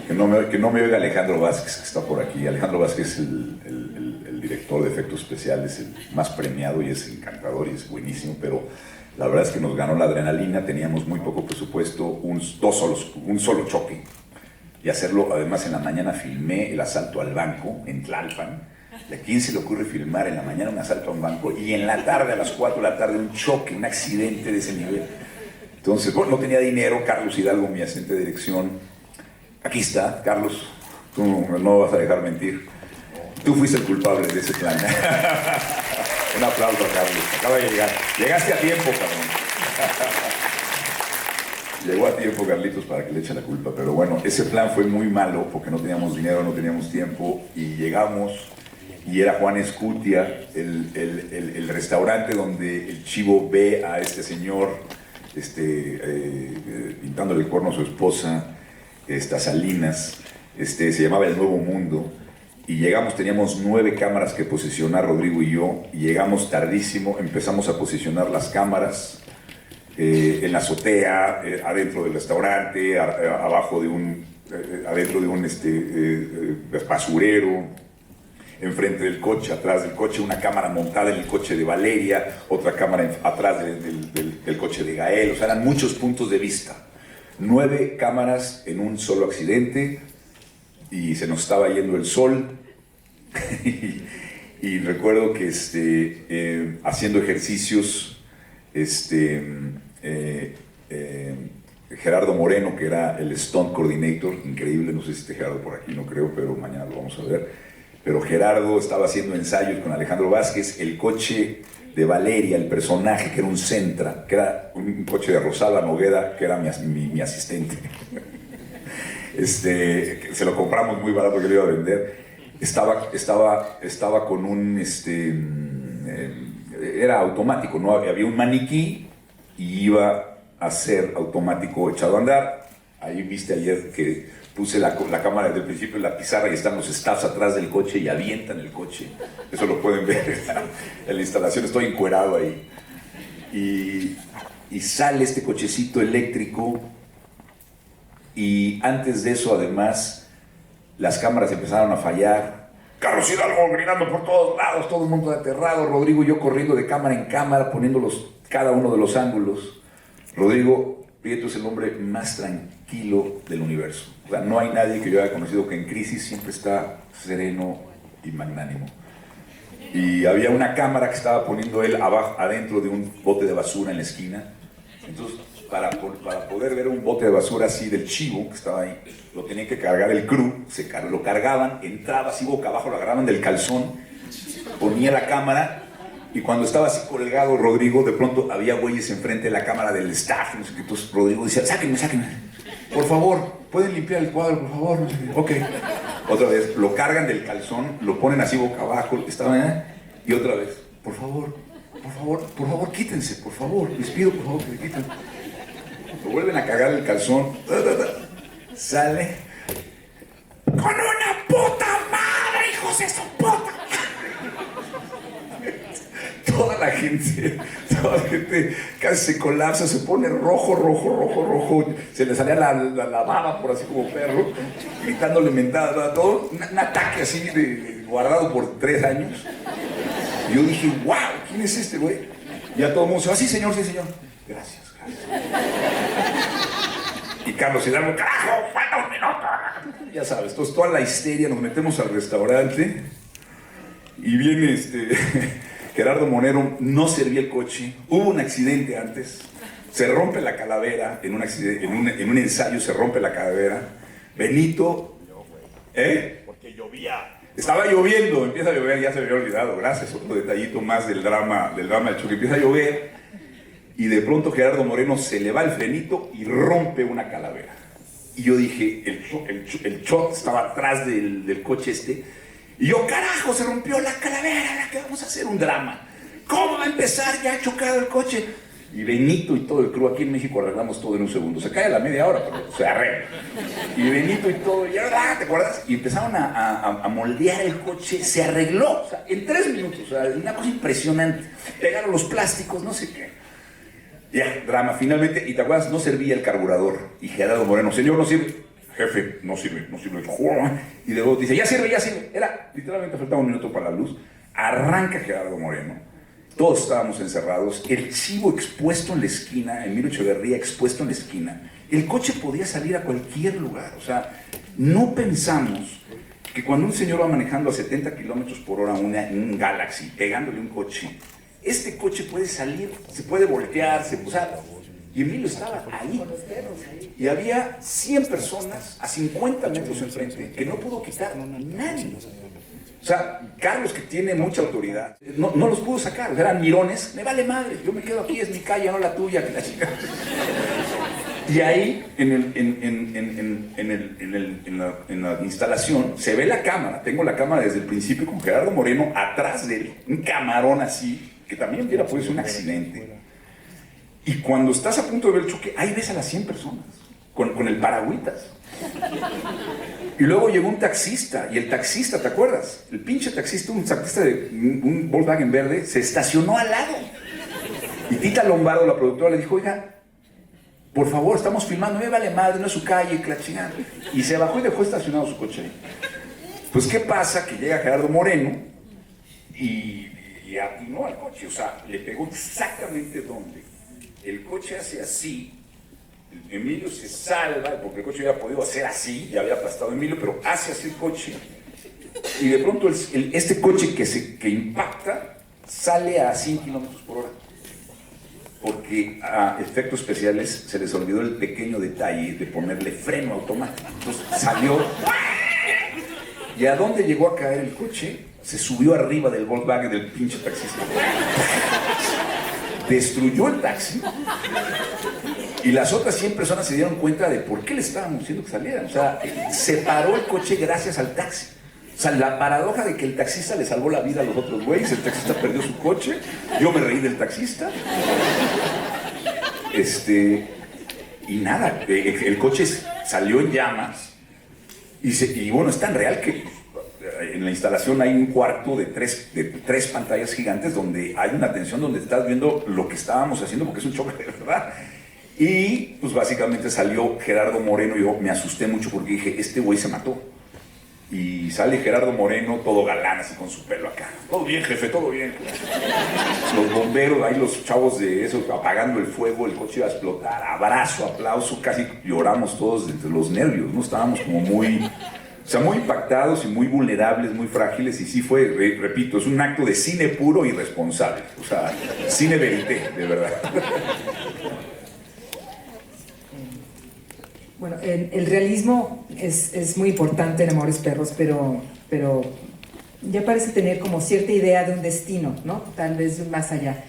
Que no me oiga Alejandro Vázquez, que está por aquí. Alejandro Vázquez es el director de efectos especiales, el más premiado, y es encantador y es buenísimo, pero la verdad es que nos ganó la adrenalina. Teníamos muy poco presupuesto, un solo choque, y hacerlo. Además, en la mañana filmé el asalto al banco en Tlalpan. ¿Y a quién se le ocurre filmar en la mañana un asalto a un banco y en la tarde, a las 4 de la tarde, un choque, un accidente de ese nivel? Entonces, bueno, no tenía dinero. Carlos Hidalgo, mi asistente de dirección, aquí está. Carlos, tú no vas a dejar mentir. Tú fuiste el culpable de ese plan. Un aplauso a Carlos. Acaba de llegar. Llegaste a tiempo, cabrón. Llegó a tiempo Carlitos para que le eche la culpa. Pero bueno, ese plan fue muy malo porque no teníamos dinero, no teníamos tiempo, y llegamos y era Juan Escutia, el restaurante donde el Chivo ve a este señor pintándole el cuerno a su esposa, Salinas, se llamaba El Nuevo Mundo. Y llegamos, teníamos 9 cámaras que posicionar Rodrigo y yo, y llegamos tardísimo. Empezamos a posicionar las cámaras en la azotea, adentro del restaurante, adentro de un basurero, enfrente del coche, atrás del coche, una cámara montada en el coche de Valeria, otra cámara atrás del coche de Gael. O sea, eran muchos puntos de vista. 9 cámaras en un solo accidente, y se nos estaba yendo el sol. y recuerdo que haciendo ejercicios, Gerardo Moreno, que era el stunt coordinator, increíble, no sé si está Gerardo por aquí, no creo, pero mañana lo vamos a ver. Pero Gerardo estaba haciendo ensayos con Alejandro Vázquez. El coche de Valeria, el personaje, que era un Sentra, que era un coche de Rosalba Noguera, que era mi asistente. Se lo compramos muy barato, que lo iba a vender. Estaba con un... era automático, ¿no? Había un maniquí y iba a ser automático echado a andar. Ahí viste ayer que puse la cámara desde el principio en la pizarra y están los staffs atrás del coche y avientan el coche. Eso lo pueden ver en la instalación. Estoy encuerado ahí. Y sale este cochecito eléctrico, y antes de eso, además, las cámaras empezaron a fallar. Carlos Hidalgo gritando por todos lados, todo el mundo aterrado. Rodrigo y yo corriendo de cámara en cámara, poniéndolos cada uno de los ángulos. Rodrigo Prieto es el hombre más tranquilo del universo. O sea, no hay nadie que yo haya conocido que en crisis siempre está sereno y magnánimo. Y había una cámara que estaba poniendo él adentro de un bote de basura en la esquina. Entonces, para poder ver un bote de basura así del Chivo que estaba ahí, lo tenían que cargar el crew. Lo cargaban, entraba así boca abajo, lo agarraban del calzón, ponía la cámara, y cuando estaba así colgado Rodrigo, de pronto había güeyes enfrente de la cámara del staff. No sé qué. Entonces Rodrigo decía: sáquenme, por favor, pueden limpiar el cuadro, por favor. No sé qué. Ok. Otra vez, lo cargan del calzón, lo ponen así boca abajo, y otra vez: por favor, quítense, por favor, les pido por favor que le quiten. Lo vuelven a cagar el calzón, sale con una puta madre, hijos de su puta. Toda la gente casi se colapsa, se pone rojo, se le salía la baba por así como perro, gritándole mentadas, todo un ataque así guardado por 3 años. Y yo dije: wow, ¿quién es este güey? Y a todo el mundo se va: sí señor, gracias. Y Carlos Hidalgo: carajo, falta un minuto. Ya sabes, entonces toda la histeria, nos metemos al restaurante y viene Gerardo Monero, no servía el coche, hubo un accidente antes, se rompe la calavera, en un ensayo se rompe la calavera. Benito, Porque llovía. Estaba lloviendo, empieza a llover, ya se me había olvidado, gracias, otro detallito más del drama del choque. Empieza a llover, y de pronto Gerardo Moreno se le va el frenito y rompe una calavera. Y yo dije, el shot estaba atrás del coche este. Y yo, carajo, se rompió la calavera, ¿qué vamos a hacer? Un drama. ¿Cómo va a empezar? Ya ha chocado el coche. Y Benito y todo el crew, aquí en México arreglamos todo en un segundo. Se cae a la media hora, pero se arregla. Y Benito y todo, y ahora, ¿te acuerdas? Y empezaron a moldear el coche, se arregló, o sea, en 3 minutos, o sea, una cosa impresionante. Pegaron los plásticos, no sé qué. Ya, drama, finalmente, y te acuerdas, no servía el carburador. Y Gerardo Moreno, señor, no sirve. Jefe, no sirve. Y luego dice, ya sirve. Era, literalmente faltaba 1 minuto para la luz. Arranca Gerardo Moreno. Todos estábamos encerrados, el chivo expuesto en la esquina, Emilio Echeverría expuesto en la esquina. El coche podía salir a cualquier lugar, o sea, no pensamos que cuando un señor va manejando a 70 kilómetros por hora un Galaxy, pegándole un coche, este coche puede salir, se puede voltear, o sea, y Emilio estaba ahí. Y había 100 personas a 50 metros enfrente que no pudo quitar nadie. O sea, Carlos, que tiene mucha autoridad, no los pudo sacar, eran mirones, me vale madre, yo me quedo aquí, es mi calle, no la tuya, que la chica. Y ahí, en la instalación, se ve la cámara, tengo la cámara desde el principio con Gerardo Moreno atrás de él, un camarón así, que también hubiera podido ser un accidente. Y cuando estás a punto de ver el choque, ahí ves a las 100 personas, con el paragüitas. Y luego llegó un taxista, y el taxista, ¿te acuerdas? El pinche taxista, un taxista de un Volkswagen verde, se estacionó al lado. Y Tita Lombardo, la productora, le dijo, oiga, por favor, estamos filmando, me vale madre, no es su calle, que la chingada. Y se bajó y dejó estacionado su coche ahí. Pues, ¿qué pasa? Que llega Gerardo Moreno y atinó al coche, o sea, le pegó exactamente donde. El coche hace así. Emilio se salva, porque el coche hubiera podido hacer así, ya había aplastado a Emilio, pero hace así el coche, y de pronto este coche que impacta sale a 100 kilómetros por hora, porque a efectos especiales se les olvidó el pequeño detalle de ponerle freno automático. Entonces salió, y ¿a dónde llegó a caer el coche? Se subió arriba del Volkswagen del pinche taxista. Destruyó el taxi. Y las otras 100 personas se dieron cuenta de por qué le estábamos diciendo que salieran. O sea, se paró el coche gracias al taxi. O sea, la paradoja de que el taxista le salvó la vida a los otros güeyes, el taxista perdió su coche, yo me reí del taxista. Y nada, el coche salió en llamas. Y bueno, es tan real que en la instalación hay un cuarto de tres pantallas gigantes donde hay una tensión donde estás viendo lo que estábamos haciendo, porque es un choque de verdad. Y pues básicamente salió Gerardo Moreno y yo me asusté mucho porque dije, este güey se mató. Y sale Gerardo Moreno, todo galán, así con su pelo acá. Todo bien, jefe, todo bien. Los bomberos, ahí los chavos de eso, apagando el fuego, el coche iba a explotar. Abrazo, aplauso, casi lloramos todos entre los nervios, ¿no? Estábamos como muy, o sea, muy impactados y muy vulnerables, muy frágiles. Y sí fue, repito, es un acto de cine puro y responsable. O sea, cine verité, de verdad. Bueno, el realismo es muy importante en Amores Perros, pero ya parece tener como cierta idea de un destino, ¿no? Tal vez más allá.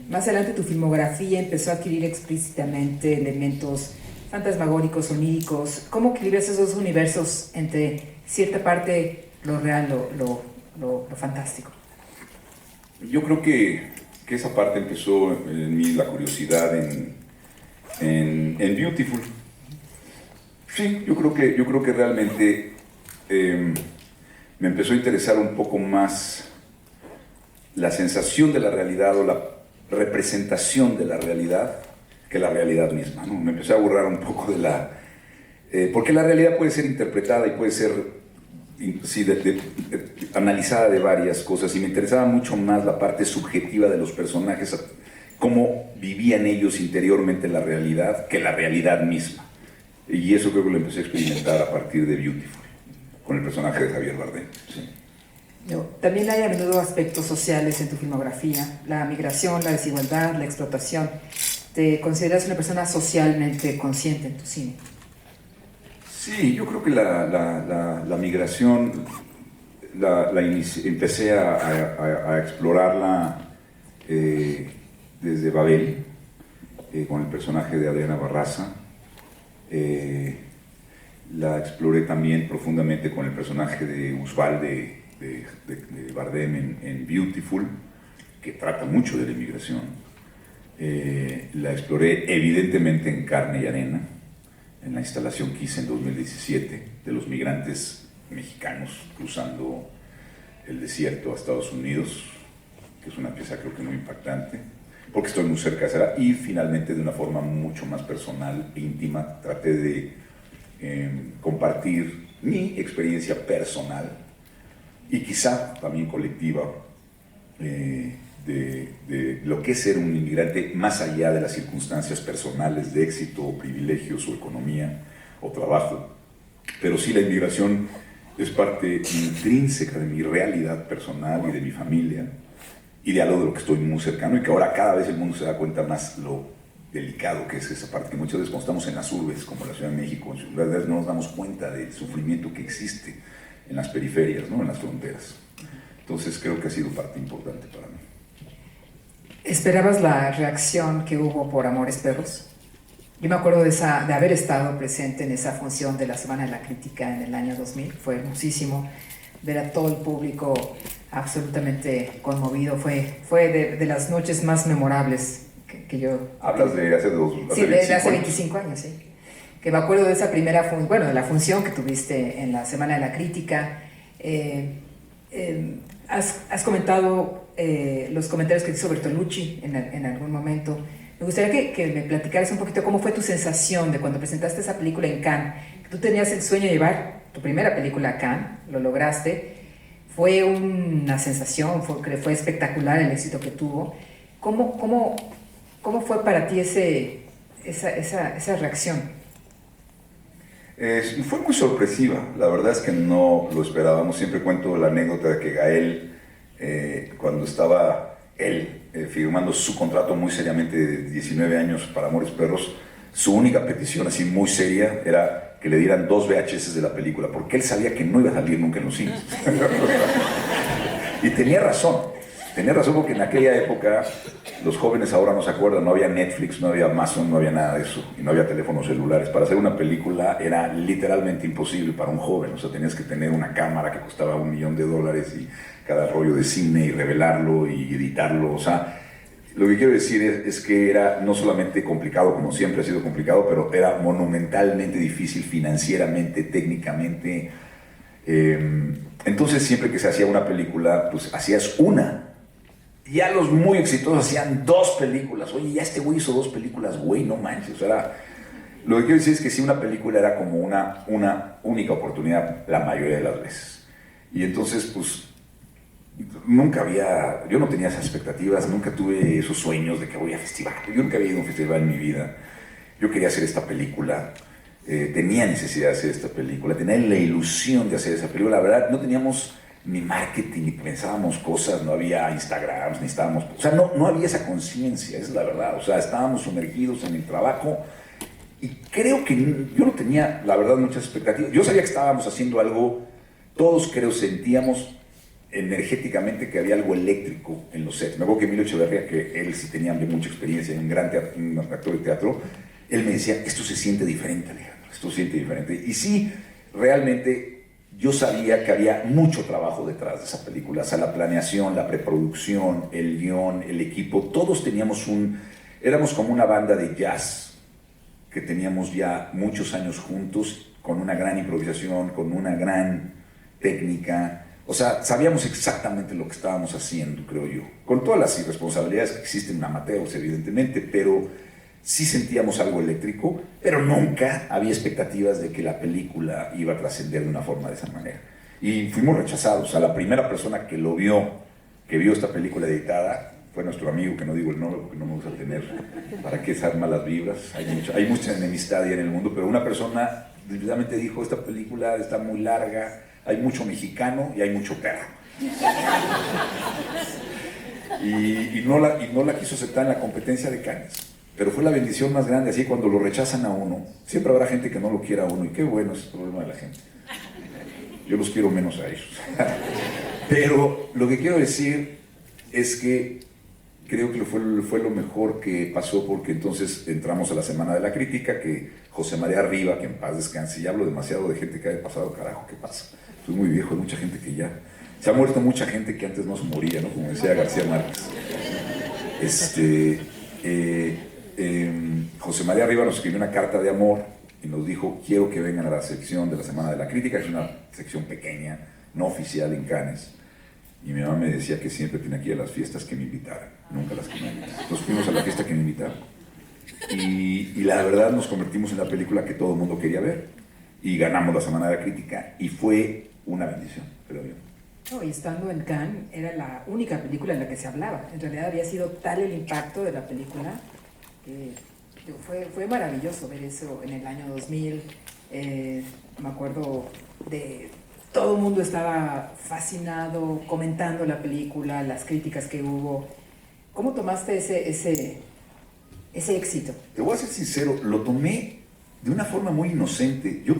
Más adelante tu filmografía empezó a adquirir explícitamente elementos fantasmagóricos, oníricos. ¿Cómo equilibras esos dos universos entre cierta parte, lo real, lo fantástico? Yo creo que esa parte empezó en mí, la curiosidad en Beautiful. Sí, yo creo que realmente me empezó a interesar un poco más la sensación de la realidad o la representación de la realidad que la realidad misma, ¿no? Me empecé a burlar un poco de porque la realidad puede ser interpretada y puede ser sí, analizada de varias cosas, y me interesaba mucho más la parte subjetiva de los personajes, cómo vivían ellos interiormente la realidad que la realidad misma. Y eso creo que lo empecé a experimentar a partir de Beautiful, con el personaje de Javier Bardem. Sí. También hay a menudo aspectos sociales en tu filmografía, la migración, la desigualdad, la explotación. ¿Te consideras una persona socialmente consciente en tu cine? Sí, yo creo que la migración empecé a explorarla desde Babel, con el personaje de Adriana Barraza. La exploré también profundamente con el personaje de Usval de Bardem en Beautiful, que trata mucho de la inmigración. La exploré evidentemente en Carne y Arena, en la instalación que hice en 2017 de los migrantes mexicanos cruzando el desierto a Estados Unidos, que es una pieza creo que muy impactante, porque estoy muy cerca de hacerla. Y finalmente, de una forma mucho más personal e íntima, traté de compartir mi experiencia personal y quizá también colectiva de lo que es ser un inmigrante más allá de las circunstancias personales de éxito o privilegios o economía o trabajo. Pero sí, la inmigración es parte intrínseca de mi realidad personal y de mi familia y de algo de lo que estoy muy cercano, y que ahora cada vez el mundo se da cuenta más lo delicado que es esa parte, que muchas veces cuando estamos en las urbes como la Ciudad de México, en ciudades, no nos damos cuenta del sufrimiento que existe en las periferias, ¿no? En las fronteras. Entonces creo que ha sido parte importante para mí. ¿Esperabas la reacción que hubo por Amores Perros? Yo me acuerdo de haber estado presente en esa función de la Semana de la Crítica en el año 2000. Fue hermosísimo ver a todo el público absolutamente conmovido. Fue de las noches más memorables que yo... ¿Hablas de hace Sí, de hace 25 años, sí. Que me acuerdo de esa primera función, de la función que tuviste en la Semana de la Crítica. Has comentado los comentarios que hizo Bertolucci en algún momento. Me gustaría que me platicaras un poquito cómo fue tu sensación de cuando presentaste esa película en Cannes. Tú tenías el sueño de llevar tu primera película a Cannes, lo lograste. Fue una sensación, fue espectacular el éxito que tuvo. ¿Cómo fue para ti esa reacción? Fue muy sorpresiva, la verdad es que no lo esperábamos. Siempre cuento la anécdota de que Gael, cuando estaba él firmando su contrato muy seriamente de 19 años para Amores Perros, su única petición así muy seria era que le dieran 2 VHS de la película, porque él sabía que no iba a salir nunca en los cines. Y tenía razón porque en aquella época, los jóvenes ahora no se acuerdan, no había Netflix, no había Amazon, no había nada de eso, y no había teléfonos celulares. Para hacer una película era literalmente imposible para un joven, o sea, tenías que tener una cámara que costaba $1 millón y cada rollo de cine y revelarlo y editarlo. O sea, lo que quiero decir es que era no solamente complicado, como siempre ha sido complicado, pero era monumentalmente difícil financieramente, técnicamente. Entonces, siempre que se hacía una película, pues hacías una. Ya los muy exitosos hacían 2 películas. Oye, ya este güey hizo 2 películas, güey, no manches. O sea, lo que quiero decir es que sí, una película era como una única oportunidad la mayoría de las veces. Y entonces, pues, yo no tenía esas expectativas, nunca tuve esos sueños de que voy a festival. Yo nunca había ido a un festival en mi vida. Yo quería hacer esta película, tenía necesidad de hacer esta película, tenía la ilusión de hacer esa película. La verdad, no teníamos ni marketing, ni pensábamos cosas, no había Instagrams, ni estábamos... O sea, no había esa conciencia, esa es la verdad. O sea, estábamos sumergidos en el trabajo y creo que yo no tenía, la verdad, muchas expectativas. Yo sabía que estábamos haciendo algo, todos creo sentíamos energéticamente que había algo eléctrico en los sets. Me acuerdo que Emilio Echeverría, que él sí tenía mucha experiencia, un gran un actor de teatro, él me decía, esto se siente diferente, Alejandro, esto se siente diferente. Y sí, realmente yo sabía que había mucho trabajo detrás de esa película. O sea, la planeación, la preproducción, el guión, el equipo, todos teníamos éramos como una banda de jazz que teníamos ya muchos años juntos, con una gran improvisación, con una gran técnica. O sea, sabíamos exactamente lo que estábamos haciendo, creo yo. Con todas las irresponsabilidades que existen en amateurs, evidentemente, pero sí sentíamos algo eléctrico, pero nunca había expectativas de que la película iba a trascender de una forma de esa manera. Y fuimos rechazados. O sea, la primera persona que vio esta película editada, fue nuestro amigo, que no digo el nombre porque no me gusta tener, para qué esas malas vibras. Hay mucha enemistad ahí en el mundo, pero una persona realmente dijo, esta película está muy larga, hay mucho mexicano y hay mucho perro. Y no la quiso aceptar en la competencia de Cannes. Pero fue la bendición más grande. Así, cuando lo rechazan a uno, siempre habrá gente que no lo quiera a uno, y qué bueno es el problema de la gente. Yo los quiero menos a ellos. Pero lo que quiero decir es que creo que fue lo mejor que pasó, porque entonces entramos a la Semana de la Crítica, que José María Riva, que en paz descanse, ya hablo demasiado de gente que ha pasado, carajo, ¿qué pasa? Estoy muy viejo, hay mucha gente que ya... Se ha muerto mucha gente que antes no se moría, ¿no? Como decía García Márquez. José María Riva nos escribió una carta de amor y nos dijo: quiero que vengan a la sección de la Semana de la Crítica, que es una sección pequeña, no oficial en Cannes. Y mi mamá me decía que siempre tenía que ir a las fiestas que me invitaran, nunca las que me invitaran. Entonces fuimos a la fiesta que me invitaron. Y la verdad nos convertimos en la película que todo el mundo quería ver. Y ganamos la Semana de la Crítica y fue una bendición, creo yo. No, y estando en Cannes, era la única película en la que se hablaba. En realidad había sido tal el impacto de la película que fue maravilloso ver eso en el año 2000. Me acuerdo de... Todo el mundo estaba fascinado, comentando la película, las críticas que hubo. ¿Cómo tomaste ese éxito? Te voy a ser sincero, lo tomé de una forma muy inocente. Yo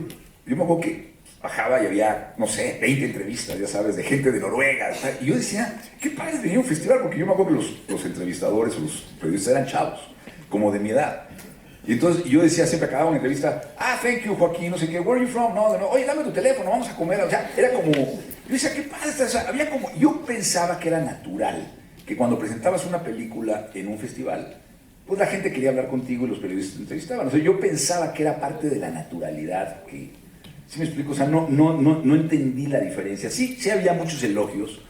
me acuerdo que bajaba y había, no sé, 20 entrevistas, ya sabes, de gente de Noruega. Y yo decía, qué padre venir a un festival, porque yo me acuerdo que los entrevistadores o los periodistas eran chavos, como de mi edad. Y entonces yo decía, siempre acababa una entrevista: thank you, Joaquín, no sé qué, where are you from? No, oye, dame tu teléfono, vamos a comer. O sea, era como, yo decía, qué padre, o sea, había como, yo pensaba que era natural, que cuando presentabas una película en un festival, pues la gente quería hablar contigo y los periodistas te entrevistaban. O sea, yo pensaba que era parte de la naturalidad, que, ¿sí me explico? O sea, no entendí la diferencia. Sí había muchos elogios,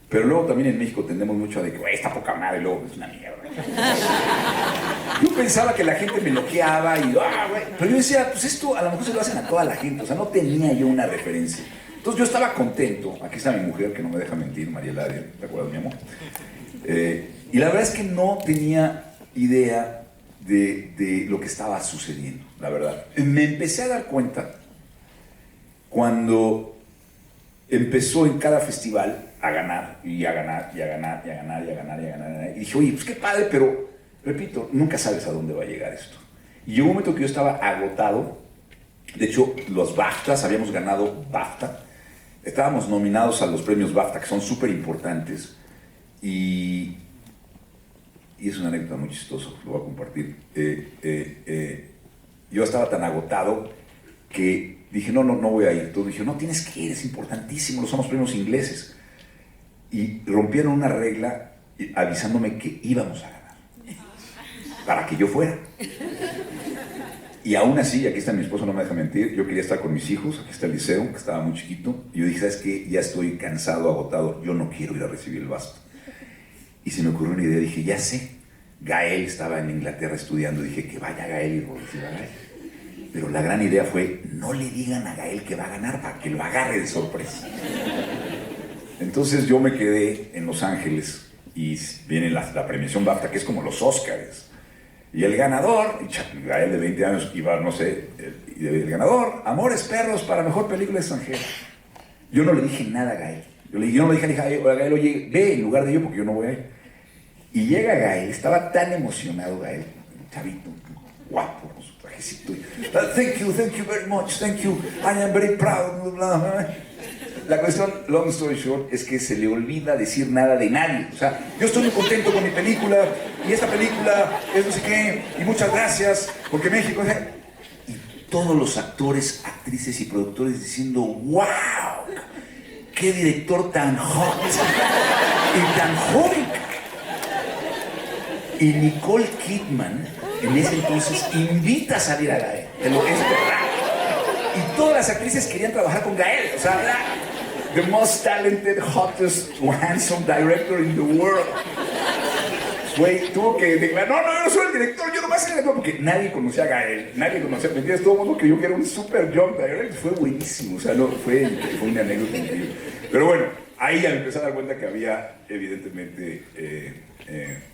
pero luego también en México tendemos mucho a de que, güey, está poca madre, y luego es una mierda. Yo pensaba que la gente me bloqueaba y, güey. Pero yo decía, pues esto a lo mejor se lo hacen a toda la gente. O sea, no tenía yo una referencia. Entonces yo estaba contento. Aquí está mi mujer, que no me deja mentir, Mariela, ¿te acuerdas, mi amor? Y la verdad es que no tenía idea de lo que estaba sucediendo, la verdad. Me empecé a dar cuenta cuando empezó en cada festival a ganar, y a ganar, y a ganar, y a ganar, y a ganar, y a ganar. Y dije, oye, pues qué padre, pero, repito, nunca sabes a dónde va a llegar esto. Y llegó un momento que yo estaba agotado. De hecho, los BAFTAs, habíamos ganado BAFTA. Estábamos nominados a los premios BAFTA, que son súper importantes. Y es una anécdota muy chistosa, lo voy a compartir. Yo estaba tan agotado que dije, no voy a ir. Entonces dije, no, tienes que ir, es importantísimo, los somos premios ingleses. Y rompieron una regla avisándome que íbamos a ganar, para que yo fuera. Y aún así, aquí está mi esposo, no me deja mentir, yo quería estar con mis hijos, aquí está el liceo, que estaba muy chiquito, y yo dije, ¿sabes qué? Ya estoy cansado, agotado, yo no quiero ir a recibir el BAFTA. Y se me ocurrió una idea, dije, ya sé, Gael estaba en Inglaterra estudiando, dije, que vaya Gael y reciba a Gael. Pero la gran idea fue, no le digan a Gael que va a ganar, para que lo agarre de sorpresa. Entonces yo me quedé en Los Ángeles y viene la premiación BAFTA, que es como los Oscars. Y el ganador, Gael de 20 años, iba, no sé, el ganador, Amores Perros para mejor película extranjera. Yo no le dije nada a Gael. Yo no le dije a Gael, oye, ve en lugar de yo, porque yo no voy a ir. Y llega Gael, estaba tan emocionado Gael, chavito, guapo, con su trajecito. Thank you very much, thank you, I am very proud, blah, blah. La cuestión, long story short, es que se le olvida decir nada de nadie. O sea, yo estoy muy contento con mi película, y esta película es no sé qué, y muchas gracias, porque México... Y todos los actores, actrices y productores diciendo, ¡wow! ¡Qué director tan hot! Y tan joven. Y Nicole Kidman, en ese entonces, invita a salir a Gael. Es verdad. Y todas las actrices querían trabajar con Gael. O sea, the most talented, hottest, handsome director in the world. Güey, tuvo que declarar, yo no soy el director, yo nomás soy el director, porque nadie conocía a Gael, nadie conocía a Mentiras, todo el mundo creyó que era un super young director. Fue buenísimo, o sea, fue una anécdota increíble. Pero bueno, ahí ya me empecé a dar cuenta que había, evidentemente,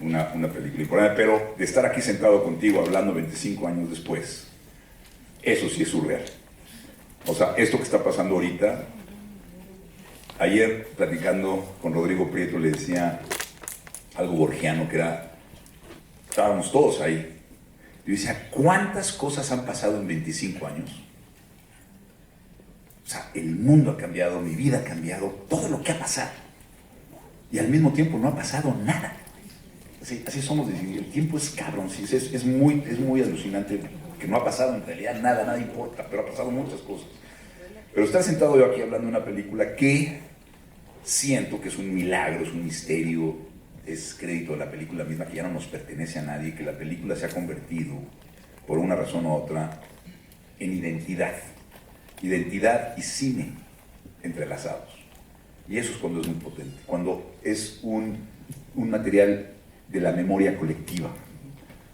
una película importante, pero de estar aquí sentado contigo hablando 25 años después, eso sí es surreal. O sea, esto que está pasando ahorita, ayer platicando con Rodrigo Prieto le decía algo borgiano, que era, estábamos todos ahí. Yo decía, ¿cuántas cosas han pasado en 25 años? O sea, el mundo ha cambiado, mi vida ha cambiado, todo lo que ha pasado. Y al mismo tiempo no ha pasado nada. así somos, el tiempo es cabrón, sí, es muy alucinante, que no ha pasado en realidad nada importa, pero ha pasado muchas cosas. Pero estar sentado yo aquí hablando de una película que siento que es un milagro, es un misterio, es crédito de la película misma, que ya no nos pertenece a nadie, que la película se ha convertido, por una razón u otra, en identidad y cine entrelazados. Y eso es cuando es muy potente, cuando es un material de la memoria colectiva,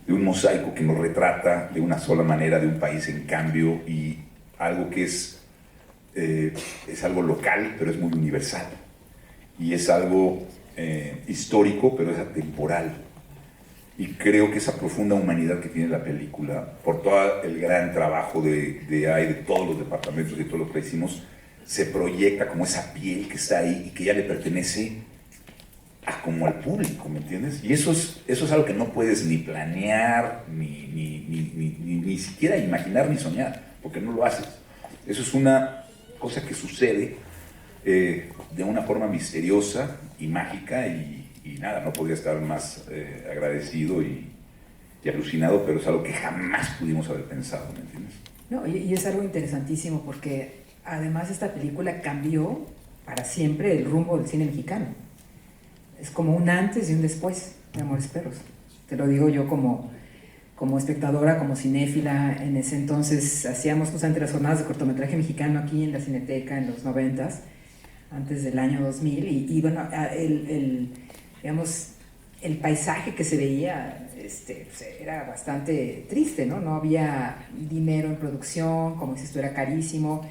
de un mosaico que nos retrata de una sola manera de un país en cambio, y algo que es algo local, pero es muy universal, y es algo histórico, pero es atemporal. Y creo que esa profunda humanidad que tiene la película, por todo el gran trabajo de todos los departamentos y todo lo que hicimos, se proyecta como esa piel que está ahí y que ya le pertenece como al público, ¿me entiendes? Y eso es algo que no puedes ni planear, ni siquiera imaginar ni soñar, porque no lo haces. Eso es una cosa que sucede de una forma misteriosa y mágica, y nada, no podría estar más agradecido y alucinado, pero es algo que jamás pudimos haber pensado, ¿me entiendes? No, y es algo interesantísimo porque además esta película cambió para siempre el rumbo del cine mexicano. Es como un antes y un después de Amores Perros. Te lo digo yo como espectadora, como cinéfila. En ese entonces hacíamos justamente las jornadas de cortometraje mexicano aquí en la Cineteca en los 90s, antes del año 2000, y bueno, digamos, el paisaje que se veía era bastante triste, ¿no? No había dinero en producción, como si esto era carísimo.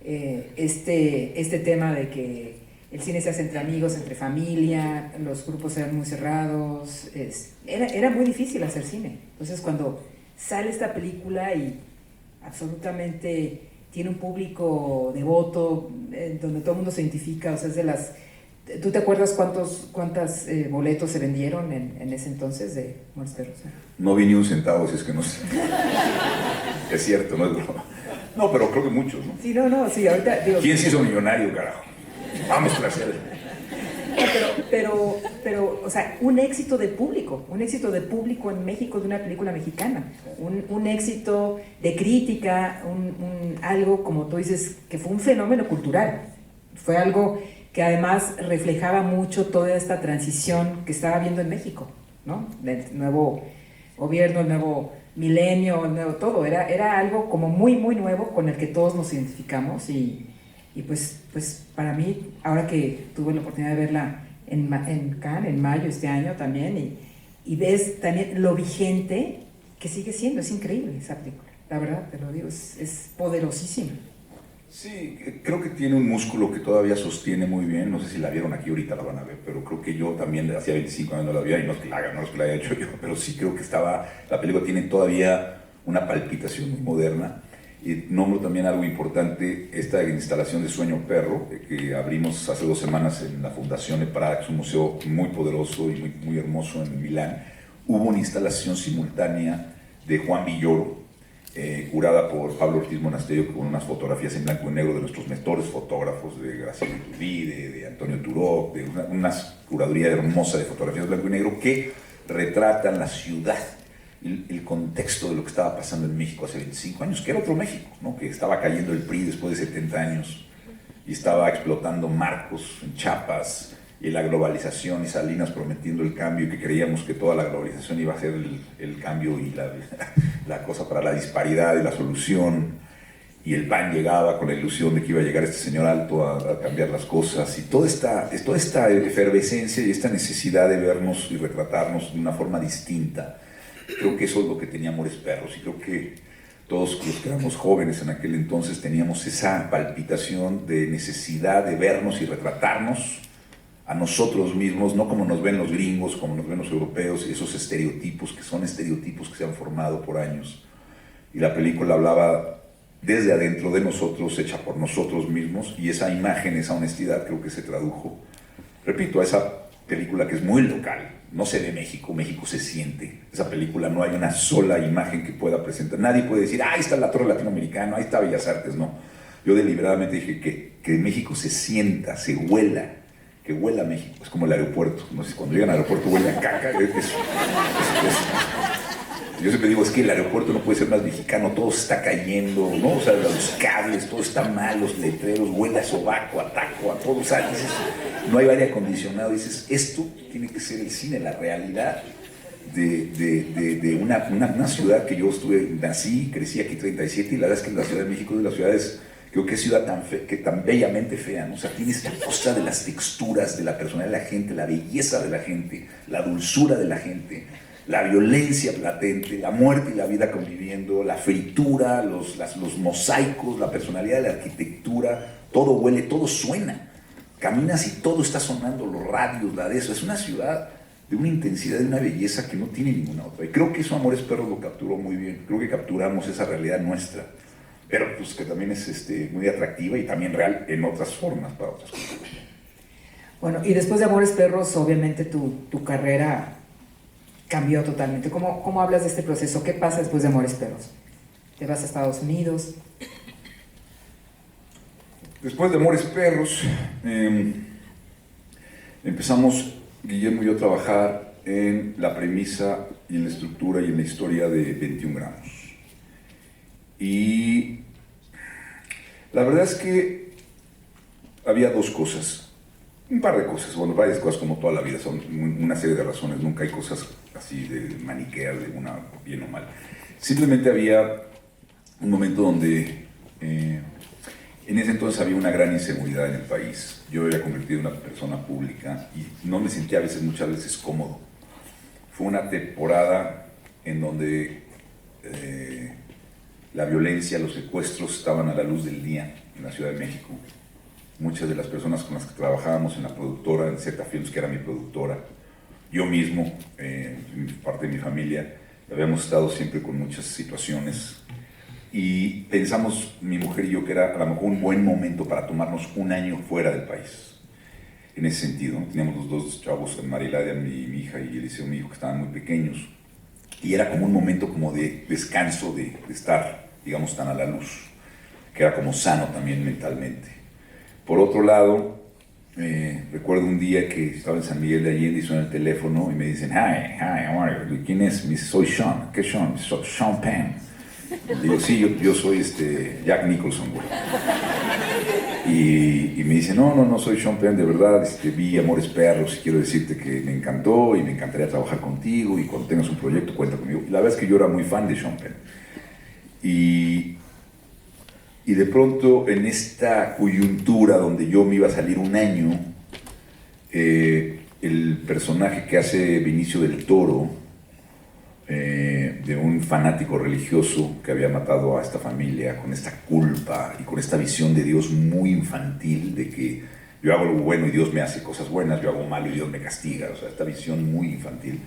Este tema de que el cine se hace entre amigos, entre familia, los grupos eran muy cerrados, era muy difícil hacer cine. Entonces cuando sale esta película y absolutamente tiene un público devoto, donde todo el mundo se identifica, o sea, es de las... ¿Tú te acuerdas cuántos boletos se vendieron en ese entonces de Amores Perros? No vi ni un centavo, si es que no sé. Es cierto, no es broma. No, pero creo que muchos, ¿no? Sí, sí, ahorita... Digo, ¿quién se hizo millonario, carajo? Vamos a hacer. Pero, o sea, un éxito de público en México de una película mexicana, un éxito de crítica, algo, como tú dices, que fue un fenómeno cultural, fue algo que además reflejaba mucho toda esta transición que estaba habiendo en México, ¿no? Del nuevo gobierno, el nuevo milenio, el nuevo todo, era algo como muy, muy nuevo con el que todos nos identificamos, y pues para mí, ahora que tuve la oportunidad de verla en Cannes, en mayo este año también, y ves también lo vigente que sigue siendo, es increíble esa película, la verdad, te lo digo, es poderosísima. Sí, creo que tiene un músculo que todavía sostiene muy bien, no sé si la vieron aquí, ahorita la van a ver, pero creo que yo también hacía 25 años no la vi, y no es que la haga, no es que la haya hecho yo, pero sí creo que la película tiene todavía una palpitación muy moderna. Y nombro también algo importante, esta instalación de Sueño Perro, que abrimos hace 2 semanas en la Fundación Prada, que es un museo muy poderoso y muy, muy hermoso en Milán. Hubo una instalación simultánea de Juan Villoro, curada por Pablo Ortiz Monasterio, con unas fotografías en blanco y negro de nuestros mejores fotógrafos, de Graciela Turí, de Antonio Turó, de una curaduría hermosa de fotografías en blanco y negro que retratan la ciudad, el contexto de lo que estaba pasando en México hace 25 años, que era otro México, ¿no? Que estaba cayendo el PRI después de 70 años y estaba explotando Marcos en Chiapas, y la globalización, y Salinas prometiendo el cambio, y que creíamos que toda la globalización iba a ser el cambio y la cosa para la disparidad y la solución, y el PAN llegaba con la ilusión de que iba a llegar este señor alto a cambiar las cosas, y toda esta efervescencia y esta necesidad de vernos y retratarnos de una forma distinta. Creo que eso es lo que tenía Amores Perros, y creo que todos los que éramos jóvenes en aquel entonces teníamos esa palpitación de necesidad de vernos y retratarnos a nosotros mismos, no como nos ven los gringos, como nos ven los europeos, y esos estereotipos que son estereotipos que se han formado por años. Y la película hablaba desde adentro de nosotros, hecha por nosotros mismos, y esa imagen, esa honestidad creo que se tradujo, repito, a esa película que es muy local. No se ve México, México se siente. Esa película no hay una sola imagen que pueda presentar. Nadie puede decir, ahí está la Torre Latinoamericana, ahí está Bellas Artes, no. Yo deliberadamente dije que México se sienta, se huela, que huela a México. Es como el aeropuerto. No sé, cuando llegan al aeropuerto huele a caca. Yo siempre digo, es que el aeropuerto no puede ser más mexicano, todo se está cayendo, ¿no? O sea, los cables, todo está mal, los letreros, huele a sobaco, a taco, a todo. O sea, dices, no hay aire acondicionado. Dices, esto tiene que ser el cine, la realidad de una ciudad que yo nací, crecí aquí 37, y la verdad es que la Ciudad de México es de las ciudades, creo que es ciudad tan bellamente fea, ¿no? O sea, tiene esta cosa de las texturas, de la personalidad de la gente, la belleza de la gente, la dulzura de la gente, la violencia latente, la muerte y la vida conviviendo, la fritura, los mosaicos, la personalidad de la arquitectura, todo huele, todo suena. Caminas y todo está sonando, los radios, la de eso. Es una ciudad de una intensidad, de una belleza que no tiene ninguna otra. Y creo que eso Amores Perros lo capturó muy bien. Creo que capturamos esa realidad nuestra, pero pues que también es muy atractiva y también real en otras formas, para otras cosas. Bueno, y después de Amores Perros, obviamente tu carrera cambió totalmente. ¿Cómo hablas de este proceso? ¿Qué pasa después de Amores Perros? ¿Te vas a Estados Unidos? Después de Amores Perros, empezamos, Guillermo y yo, a trabajar en la premisa y en la estructura y en la historia de 21 gramos. Y la verdad es que había dos cosas, un par de cosas, bueno, varias cosas como toda la vida, son una serie de razones, nunca hay cosas así de maniqueas, de una bien o mal. Simplemente había un momento donde en ese entonces había una gran inseguridad en el país. Yo me había convertido en una persona pública y no me sentía muchas veces cómodo. Fue una temporada en donde la violencia, los secuestros estaban a la luz del día en la Ciudad de México. Muchas de las personas con las que trabajábamos en la productora, en Z Films, que era mi productora, yo mismo, parte de mi familia, habíamos estado siempre con muchas situaciones y pensamos, mi mujer y yo, que era a lo mejor un buen momento para tomarnos un año fuera del país. En ese sentido, ¿no? Teníamos los dos chavos, Mariladia, mi hija, y Eliseo, mi hijo, que estaban muy pequeños, y era como un momento como de descanso, de estar, digamos, tan a la luz, que era como sano también mentalmente. Por otro lado, recuerdo un día que estaba en San Miguel de Allende y suena el teléfono y me dicen, hi, how are you? ¿Quién es? Me dice, soy Sean. ¿Qué Sean? Sean Penn. Digo, sí, yo soy Jack Nicholson, güey. Y me dice, no soy Sean Penn, de verdad, vi Amores Perros y quiero decirte que me encantó y me encantaría trabajar contigo y cuando tengas un proyecto cuenta conmigo. Y la verdad es que yo era muy fan de Sean Penn. Y de pronto, en esta coyuntura donde yo me iba a salir un año, el personaje que hace Benicio del Toro, de un fanático religioso que había matado a esta familia con esta culpa y con esta visión de Dios muy infantil, de que yo hago lo bueno y Dios me hace cosas buenas, yo hago malo y Dios me castiga, o sea, esta visión muy infantil,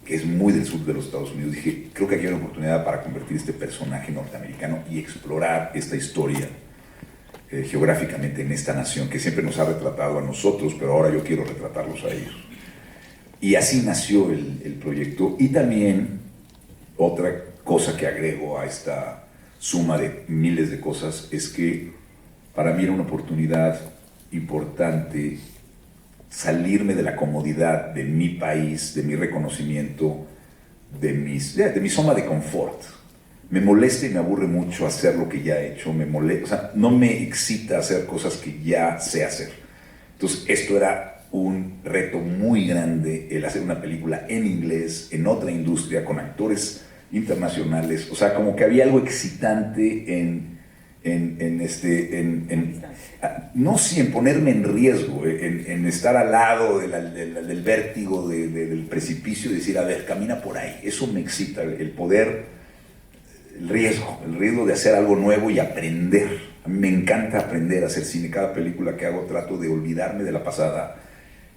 que es muy del sur de los Estados Unidos. Dije, creo que aquí hay una oportunidad para convertir este personaje norteamericano y explorar esta historia geográficamente en esta nación que siempre nos ha retratado a nosotros, pero ahora yo quiero retratarlos a ellos. Y así nació el proyecto. Y también otra cosa que agrego a esta suma de miles de cosas es que para mí era una oportunidad importante salirme de la comodidad de mi país, de mi reconocimiento, de mi zona de confort. Me molesta y me aburre mucho hacer lo que ya he hecho, o sea, no me excita hacer cosas que ya sé hacer. Entonces esto era un reto muy grande, el hacer una película en inglés, en otra industria, con actores internacionales, o sea, como que había algo excitante no sí, en ponerme en riesgo, en estar al lado del vértigo, del precipicio y decir, a ver, camina por ahí. Eso me excita, el poder, el riesgo de hacer algo nuevo y aprender. A mí me encanta aprender a hacer cine. Cada película que hago trato de olvidarme de la pasada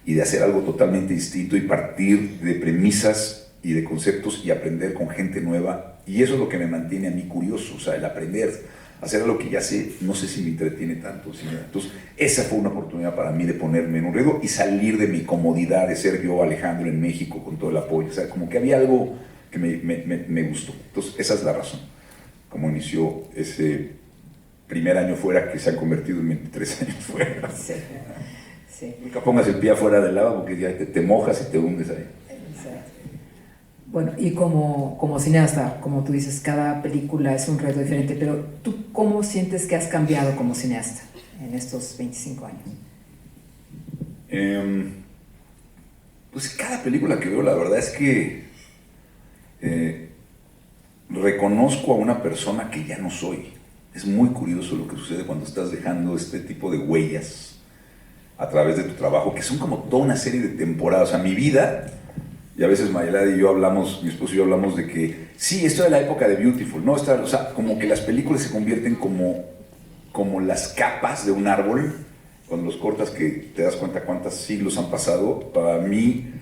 y de hacer algo totalmente distinto y partir de premisas y de conceptos y aprender con gente nueva. Y eso es lo que me mantiene a mí curioso, o sea, el aprender. Hacer algo que ya sé, no sé si me entretiene tanto. Entonces, esa fue una oportunidad para mí de ponerme en un riesgo y salir de mi comodidad de ser yo Alejandro en México con todo el apoyo. O sea, como que había algo que me gustó. Entonces, esa es la razón. Como inició ese primer año fuera, que se han convertido en 23 años fuera. Sí. Sí. Nunca pongas el pie afuera del agua porque ya te mojas y te hundes ahí. Exacto. Bueno, y como cineasta, como tú dices, cada película es un reto diferente, pero ¿tú cómo sientes que has cambiado como cineasta en estos 25 años? Pues cada película que veo, la verdad es que reconozco a una persona que ya no soy. Es muy curioso lo que sucede cuando estás dejando este tipo de huellas a través de tu trabajo, que son como toda una serie de temporadas. O sea, mi vida, y a veces Mayela y yo hablamos, mi esposo y yo hablamos de que, sí, esto es la época de Beautiful, ¿no? O sea, como que las películas se convierten como las capas de un árbol, cuando los cortas que te das cuenta cuántos siglos han pasado. Para mí,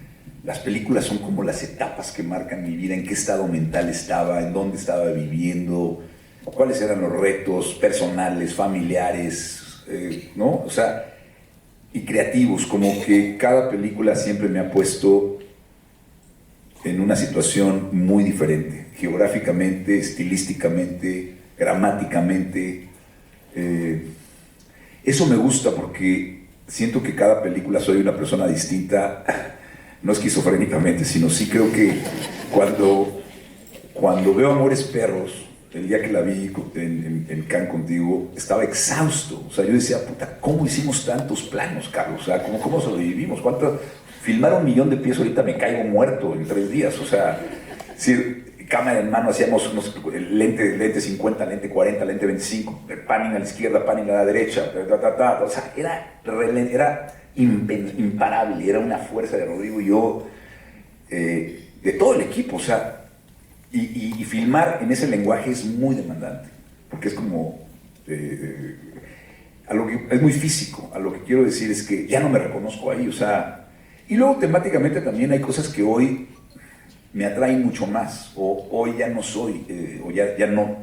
las películas son como las etapas que marcan mi vida, en qué estado mental estaba, en dónde estaba viviendo, cuáles eran los retos personales, familiares, ¿no? O sea, y creativos, como que cada película siempre me ha puesto en una situación muy diferente, geográficamente, estilísticamente, gramáticamente. Eso me gusta porque siento que cada película soy una persona distinta, no esquizofrénicamente, sino sí creo que cuando veo Amores Perros, el día que la vi en Cannes contigo, estaba exhausto. O sea, yo decía, puta, ¿cómo hicimos tantos planos, Carlos? O sea, ¿cómo sobrevivimos? Filmar 1 millón de pies, ahorita me caigo muerto en 3 días. O sea, sí, cámara en mano, hacíamos lente 50, lente 40, lente 25, panning a la izquierda, panning a la derecha, o sea, era imparable, era una fuerza de Rodrigo y yo, de todo el equipo, o sea, y filmar en ese lenguaje es muy demandante, porque es como, es muy físico. A lo que quiero decir es que ya no me reconozco ahí, o sea, y luego temáticamente también hay cosas que hoy me atraen mucho más, o hoy ya no soy, o ya no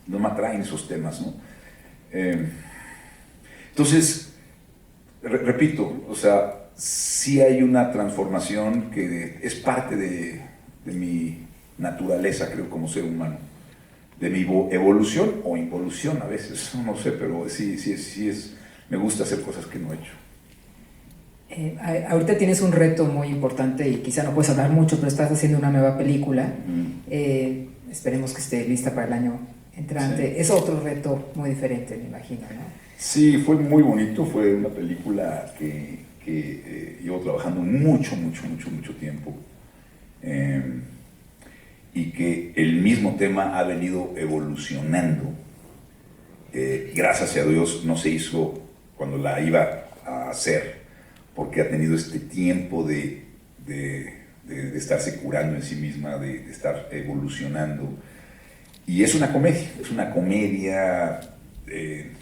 me atraen esos temas, ¿no? Entonces, repito, o sea, sí hay una transformación que es parte de mi naturaleza, creo, como ser humano, de mi evolución o involución a veces, no sé, pero sí me gusta hacer cosas que no he hecho. Ahorita tienes un reto muy importante y quizá no puedes hablar mucho, pero estás haciendo una nueva película. Esperemos que esté lista para el año entrante. Sí. Es otro reto muy diferente, me imagino, ¿no? Sí, fue muy bonito. Fue una película que llevo trabajando mucho tiempo, y que el mismo tema ha venido evolucionando. Gracias a Dios no se hizo cuando la iba a hacer, porque ha tenido este tiempo de estarse curando en sí misma, de estar evolucionando. Y es una comedia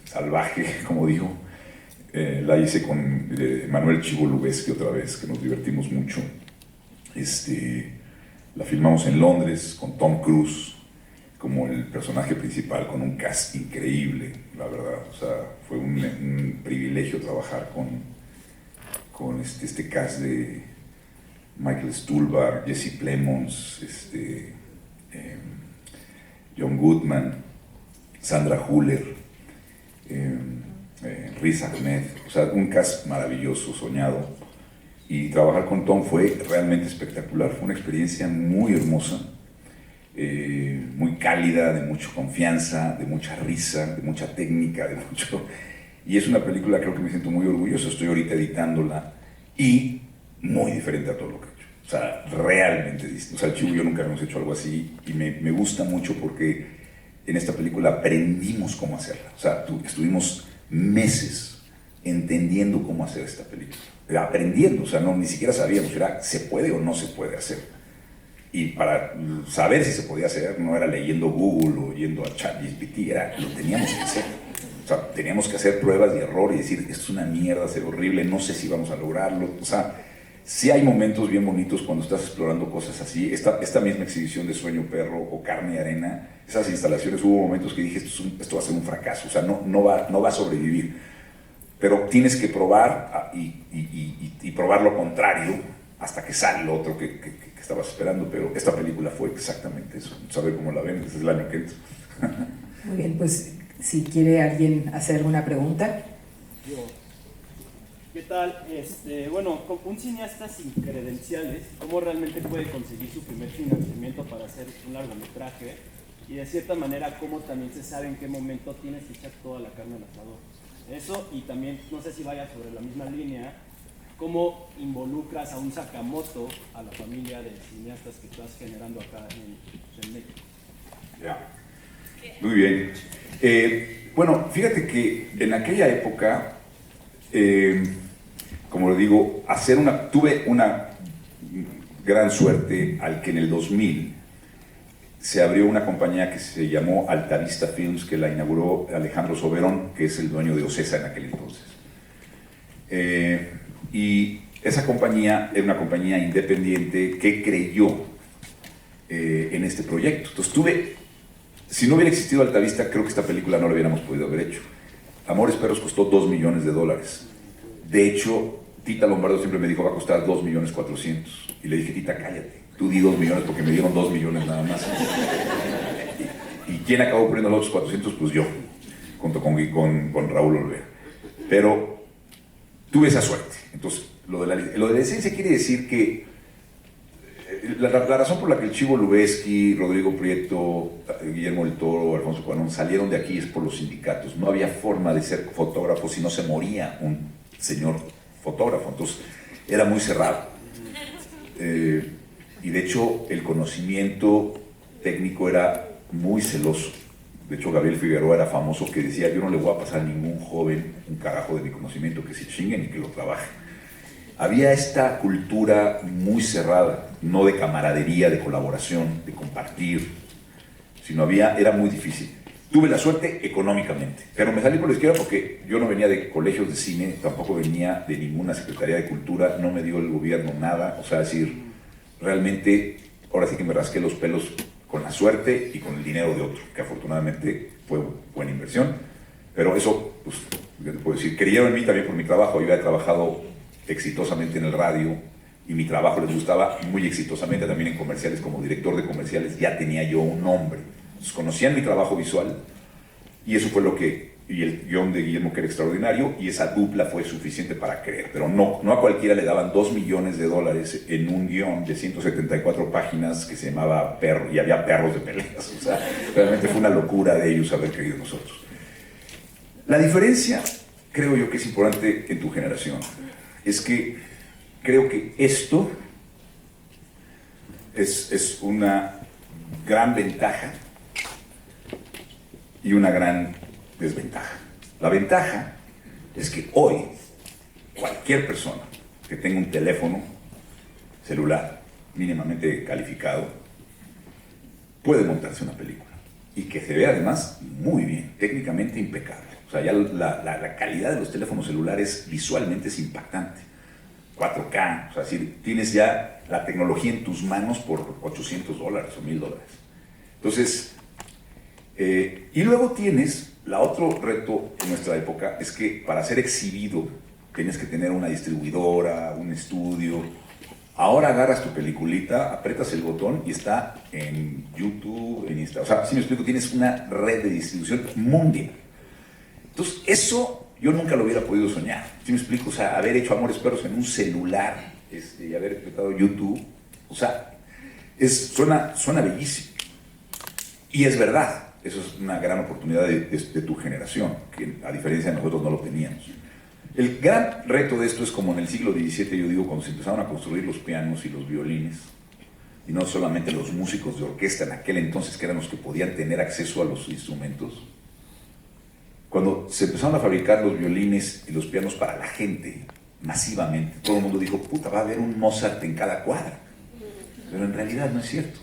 salvaje, como digo. La hice con Manuel Chivo Lubeski otra vez, que nos divertimos mucho. La filmamos en Londres con Tom Cruise como el personaje principal, con un cast increíble, la verdad. O sea, fue un privilegio trabajar con este cast de Michael Stuhlbarg, Jesse Plemons, John Goodman, Sandra Hüller, Riz Ahmed. O sea, un cast maravilloso, soñado. Y trabajar con Tom fue realmente espectacular. Fue una experiencia muy hermosa, muy cálida, de mucha confianza, de mucha risa, de mucha técnica, Y es una película, creo que me siento muy orgulloso. Estoy ahorita editándola y muy diferente a todo lo que he hecho. O sea, realmente distinto. O sea, el Chivo y yo nunca habíamos hecho algo así y me gusta mucho porque en esta película aprendimos cómo hacerla. O sea, estuvimos meses entendiendo cómo hacer esta película. Aprendiendo, o sea, ni siquiera sabíamos, ¿se puede o no se puede hacer? Y para saber si se podía hacer, no era leyendo Google o yendo a ChatGPT, lo teníamos que hacer. O sea, teníamos que hacer pruebas y error y decir, esto es una mierda, se ve horrible, no sé si vamos a lograrlo. O sea, sí hay momentos bien bonitos cuando estás explorando cosas así. Esta misma exhibición de Sueño Perro o Carne y Arena, esas instalaciones, hubo momentos que dije, esto va a ser un fracaso, o sea, no va a sobrevivir. Pero tienes que probar y probar lo contrario hasta que sale lo otro que estabas esperando. Pero esta película fue exactamente eso. Saber cómo la ven desde el año que entra. Muy bien, pues si quiere alguien hacer alguna pregunta. ¿Qué tal? Bueno, un cineasta sin credenciales, ¿cómo realmente puede conseguir su primer financiamiento para hacer un largometraje? Y de cierta manera, ¿cómo también se sabe en qué momento tienes que echar toda la carne al asador? Eso, y también, no sé si vaya sobre la misma línea, ¿cómo involucras a un Sakamoto a la familia de cineastas que estás generando acá en México? Ya. Muy bien. Bueno, fíjate que en aquella época, como lo digo, tuve una gran suerte al que en el 2000 se abrió una compañía que se llamó Altavista Films, que la inauguró Alejandro Soberón, que es el dueño de Ocesa en aquel entonces. Y esa compañía era una compañía independiente que creyó en este proyecto. Entonces si no hubiera existido Altavista, creo que esta película no la hubiéramos podido haber hecho. Amores Perros costó $2 millones. De hecho, Tita Lombardo siempre me dijo, va a costar $2.400.000. Y le dije, Tita, cállate, tú di 2 millones porque me dieron 2 millones nada más. ¿Y quién acabó poniendo los otros 400? Pues yo, junto con Raúl Olvera. Pero tuve esa suerte. Entonces, lo de la decencia quiere decir que la razón por la que el Chivo Lubeski, Rodrigo Prieto, Guillermo del Toro, Alfonso Cuarón salieron de aquí es por los sindicatos. No había forma de ser fotógrafo si no se moría un señor fotógrafo. Entonces, era muy cerrado. Y de hecho, el conocimiento técnico era muy celoso. De hecho, Gabriel Figueroa era famoso que decía, yo no le voy a pasar a ningún joven un carajo de mi conocimiento, que se chinguen y que lo trabaje. Había esta cultura muy cerrada, no de camaradería, de colaboración, de compartir, sino era muy difícil. Tuve la suerte económicamente, pero me salí por la izquierda porque yo no venía de colegios de cine, tampoco venía de ninguna Secretaría de Cultura, no me dio el gobierno nada, o sea, es decir, realmente, ahora sí que me rasqué los pelos con la suerte y con el dinero de otro, que afortunadamente fue buena inversión, pero eso, pues, yo te puedo decir, creyeron en mí también por mi trabajo. Yo había trabajado exitosamente en el radio y mi trabajo les gustaba muy exitosamente también en comerciales. Como director de comerciales ya tenía yo un nombre. Entonces, conocían mi trabajo visual y eso fue y el guión de Guillermo, que era extraordinario, y esa dupla fue suficiente para creer, pero no a cualquiera le daban $2 millones en un guión de 174 páginas que se llamaba Perro, y había perros de peleas. O sea, realmente fue una locura de ellos haber creído en nosotros. La diferencia, creo yo que es importante en tu generación, es que creo que esto es una gran ventaja y una gran desventaja. La ventaja es que hoy cualquier persona que tenga un teléfono celular mínimamente calificado puede montarse una película y que se vea además muy bien, técnicamente impecable. O sea, ya la calidad de los teléfonos celulares visualmente es impactante. 4K, o sea, si tienes ya la tecnología en tus manos por $800 o $1,000. Entonces, y luego tienes, otro reto en nuestra época es que para ser exhibido tienes que tener una distribuidora, un estudio. Ahora agarras tu peliculita, aprietas el botón y está en YouTube, en Instagram. O sea, si me explico, tienes una red de distribución mundial. Entonces, eso yo nunca lo hubiera podido soñar. ¿Sí me explico? O sea, haber hecho Amores Perros en un celular y haber explotado YouTube, o sea, suena bellísimo. Y es verdad, eso es una gran oportunidad de tu generación, que a diferencia de nosotros no lo teníamos. El gran reto de esto es como en el siglo XVII, yo digo, cuando se empezaron a construir los pianos y los violines, y no solamente los músicos de orquesta en aquel entonces, que eran los que podían tener acceso a los instrumentos. Cuando se empezaron a fabricar los violines y los pianos para la gente, masivamente, todo el mundo dijo, puta, va a haber un Mozart en cada cuadra. Pero en realidad no es cierto.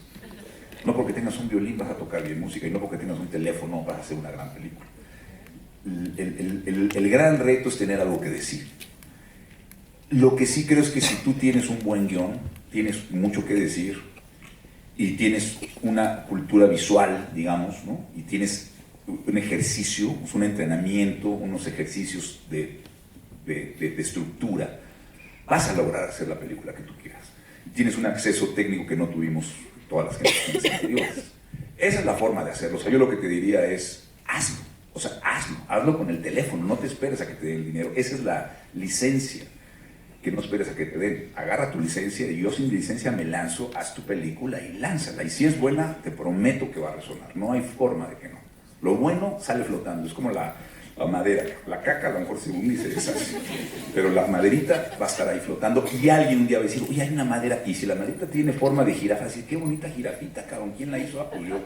No porque tengas un violín vas a tocar bien música, y no porque tengas un teléfono vas a hacer una gran película. El gran reto es tener algo que decir. Lo que sí creo es que si tú tienes un buen guión, tienes mucho que decir, y tienes una cultura visual, digamos, ¿no? Y tienes un ejercicio, un entrenamiento, unos ejercicios de estructura, vas a lograr hacer la película que tú quieras. Tienes un acceso técnico que no tuvimos todas las generaciones anteriores. Esa es la forma de hacerlo. O sea, yo lo que te diría es, hazlo. O sea, hazlo con el teléfono, no te esperes a que te den el dinero. Esa es la licencia, que no esperes a que te den. Agarra tu licencia y yo sin licencia me lanzo, haz tu película y lánzala. Y si es buena, te prometo que va a resonar. No hay forma de que no. Lo bueno sale flotando, es como la madera. La caca a lo mejor se hunde y se deshace, pero la maderita va a estar ahí flotando y alguien un día va a decir, oye, hay una madera aquí. Si la maderita tiene forma de jirafa, así, qué bonita jirafita, cabrón, ¿quién la hizo? Ah, pues yo.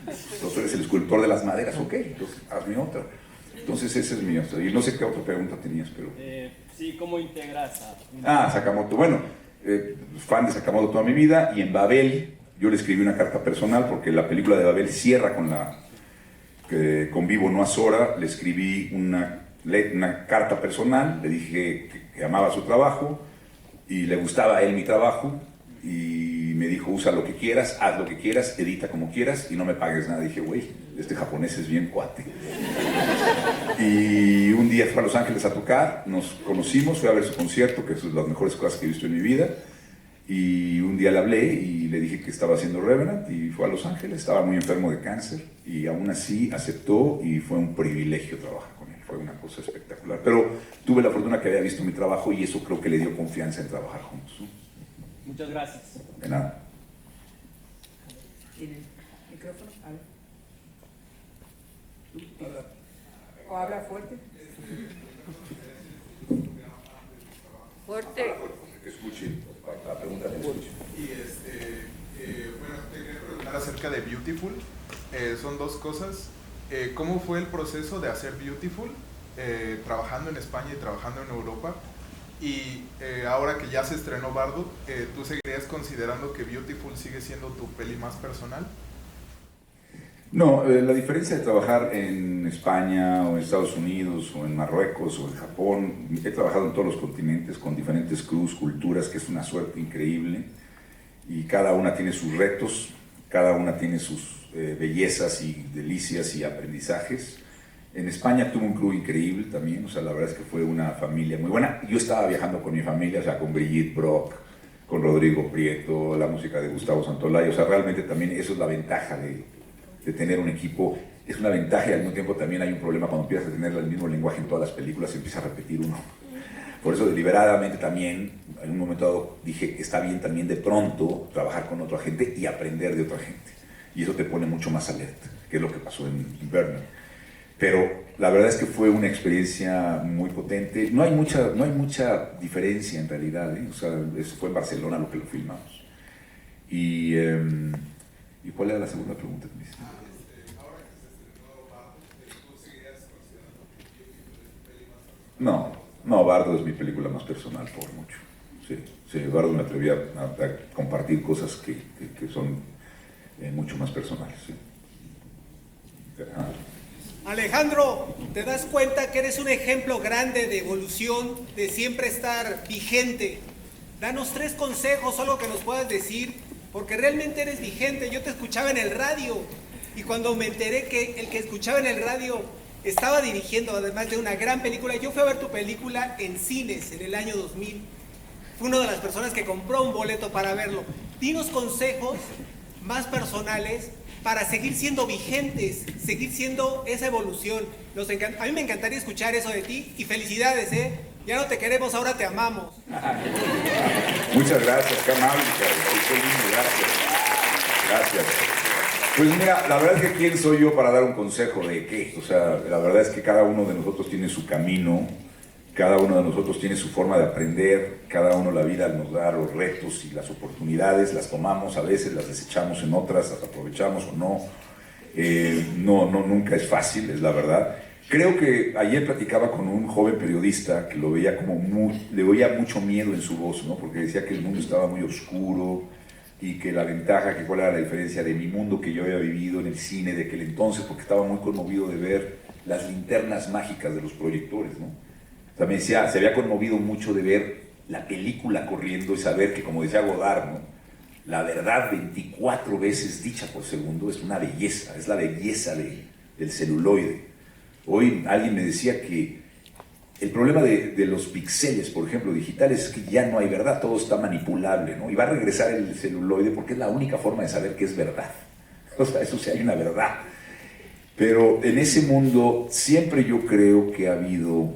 Entonces eres el escultor de las maderas, ok, entonces hazme otra. Entonces ese es mi otro. Y no sé qué otra pregunta tenías, pero... Sí, ¿cómo integras a...? Sakamoto. Bueno, fan de Sakamoto toda mi vida, y en Babel yo le escribí una carta personal porque la película de Babel cierra con Vivo no Azora. Le escribí una carta personal, le dije que amaba su trabajo y le gustaba a él mi trabajo, y me dijo, usa lo que quieras, haz lo que quieras, edita como quieras y no me pagues nada. Dije, güey, este japonés es bien cuate. Y un día fue a Los Ángeles a tocar, nos conocimos, fui a ver su concierto, que es de las mejores cosas que he visto en mi vida, y un día le hablé y le dije que estaba haciendo Revenant y fue a Los Ángeles. Estaba muy enfermo de cáncer y aún así aceptó, y fue un privilegio trabajar con él, fue una cosa espectacular. Pero tuve la fortuna que había visto mi trabajo y eso creo que le dio confianza en trabajar juntos, ¿no? Muchas gracias. De nada. ¿Tiene micrófono? A ver. ¿O habla fuerte? Fuerte. Que escuche, la pregunta que escuche. Y bueno, te quería preguntar acerca de Beautiful. Son dos cosas. ¿Cómo fue el proceso de hacer Beautiful, trabajando en España y trabajando en Europa? Y ahora que ya se estrenó Bardo, ¿tú seguirías considerando que Beautiful sigue siendo tu peli más personal? No, la diferencia de trabajar en España o en Estados Unidos o en Marruecos o en Japón, he trabajado en todos los continentes con diferentes crews, culturas, que es una suerte increíble, y cada una tiene sus retos, cada una tiene sus bellezas y delicias y aprendizajes. En España tuve un crew increíble también, o sea, la verdad es que fue una familia muy buena. Yo estaba viajando con mi familia, o sea, con Brigitte Brock, con Rodrigo Prieto, la música de Gustavo Santaolalla, o sea, realmente también eso es la ventaja de tener un equipo. Es una ventaja y al mismo tiempo también hay un problema cuando empiezas a tener el mismo lenguaje en todas las películas, se empieza a repetir uno. Por eso deliberadamente también, en un momento dado, dije que está bien también de pronto trabajar con otra gente y aprender de otra gente. Y eso te pone mucho más alerta, que es lo que pasó en Inverno. Pero la verdad es que fue una experiencia muy potente. No hay mucha diferencia en realidad, ¿eh? O sea, fue en Barcelona lo que lo filmamos. ¿Y cuál era la segunda pregunta que me hiciste? Ahora que se estrenó Bardo, ¿tú seguirías considerando que Beautiful es tu peli más personal? No, Bardo es mi película más personal por mucho. Sí, Bardo me atreví a compartir cosas que son mucho más personales. Sí. Alejandro, ¿te das cuenta que eres un ejemplo grande de evolución, de siempre estar vigente? Danos 3 consejos, algo que nos puedas decir, porque realmente eres vigente. Yo te escuchaba en el radio y cuando me enteré que el que escuchaba en el radio estaba dirigiendo, además de una gran película, yo fui a ver tu película en cines en el año 2000. Fui una de las personas que compró un boleto para verlo. Dinos consejos más personales para seguir siendo vigentes, seguir siendo esa evolución. A mí me encantaría escuchar eso de ti y felicidades, ¿eh? Ya no te queremos, ahora te amamos. Muchas gracias, qué amable, gracias. Pues mira, la verdad es que ¿quién soy yo para dar un consejo de qué? O sea, la verdad es que cada uno de nosotros tiene su camino, cada uno de nosotros tiene su forma de aprender, cada uno la vida nos da los retos y las oportunidades, las tomamos a veces, las desechamos en otras, las aprovechamos o no. Nunca es fácil, es la verdad. Creo que ayer platicaba con un joven periodista que lo veía le oía mucho miedo en su voz, ¿no? Porque decía que el mundo estaba muy oscuro y que la ventaja, que cuál era la diferencia de mi mundo que yo había vivido en el cine de aquel entonces, porque estaba muy conmovido de ver las linternas mágicas de los proyectores, ¿no? También se había conmovido mucho de ver la película corriendo y saber que, como decía Godard, ¿no? La verdad 24 veces dicha por segundo es una belleza, es la belleza del celuloide. Hoy alguien me decía que el problema de los píxeles, por ejemplo, digitales, es que ya no hay verdad, todo está manipulable, ¿no? Y va a regresar el celuloide porque es la única forma de saber qué es verdad. O sea, eso sí hay una verdad. Pero en ese mundo siempre yo creo que ha habido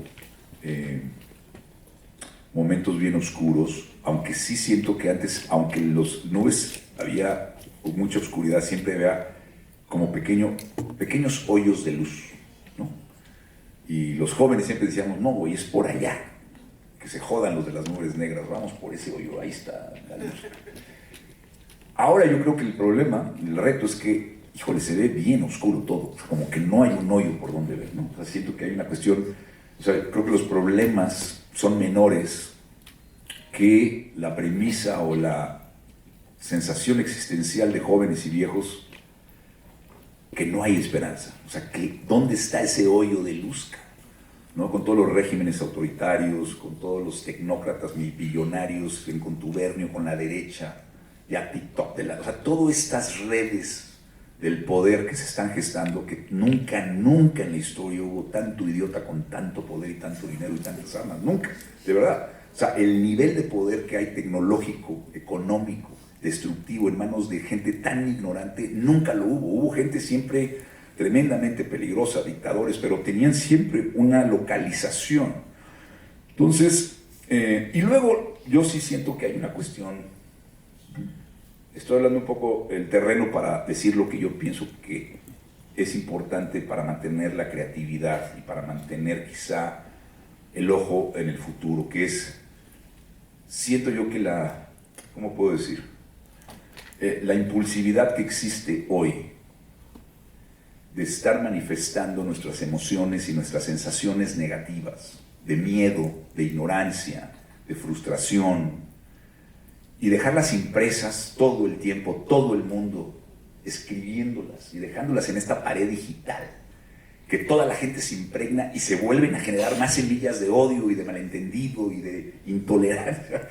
momentos bien oscuros, aunque sí siento que antes, aunque en las nubes había mucha oscuridad, siempre había como pequeños hoyos de luz, ¿no? Y los jóvenes siempre decíamos, no, güey, es por allá, que se jodan los de las nubes negras, vamos por ese hoyo, ahí está la luz. Ahora yo creo que el problema, el reto es que, híjole, se ve bien oscuro todo, como que no hay un hoyo por donde ver, ¿no? O sea, siento que hay una cuestión, o sea, creo que los problemas son menores que la premisa o la sensación existencial de jóvenes y viejos que no hay esperanza. O sea, que ¿dónde está ese hoyo de luz? ¿No? Con todos los regímenes autoritarios, con todos los tecnócratas billonarios en contubernio con la derecha, ya TikTok, o sea, todas estas redes del poder que se están gestando, que nunca en la historia hubo tanto idiota con tanto poder y tanto dinero y tantas armas, nunca, de verdad. O sea, el nivel de poder que hay tecnológico, económico, destructivo en manos de gente tan ignorante, nunca lo hubo. Hubo gente siempre tremendamente peligrosa, dictadores, pero tenían siempre una localización. Entonces, y luego yo sí siento que hay una cuestión, estoy hablando un poco el terreno para decir lo que yo pienso que es importante para mantener la creatividad y para mantener quizá el ojo en el futuro, que es, siento yo que ¿cómo puedo decir? La impulsividad que existe hoy de estar manifestando nuestras emociones y nuestras sensaciones negativas, de miedo, de ignorancia, de frustración, y dejarlas impresas todo el tiempo, todo el mundo, escribiéndolas y dejándolas en esta pared digital, que toda la gente se impregna y se vuelven a generar más semillas de odio y de malentendido y de intolerancia.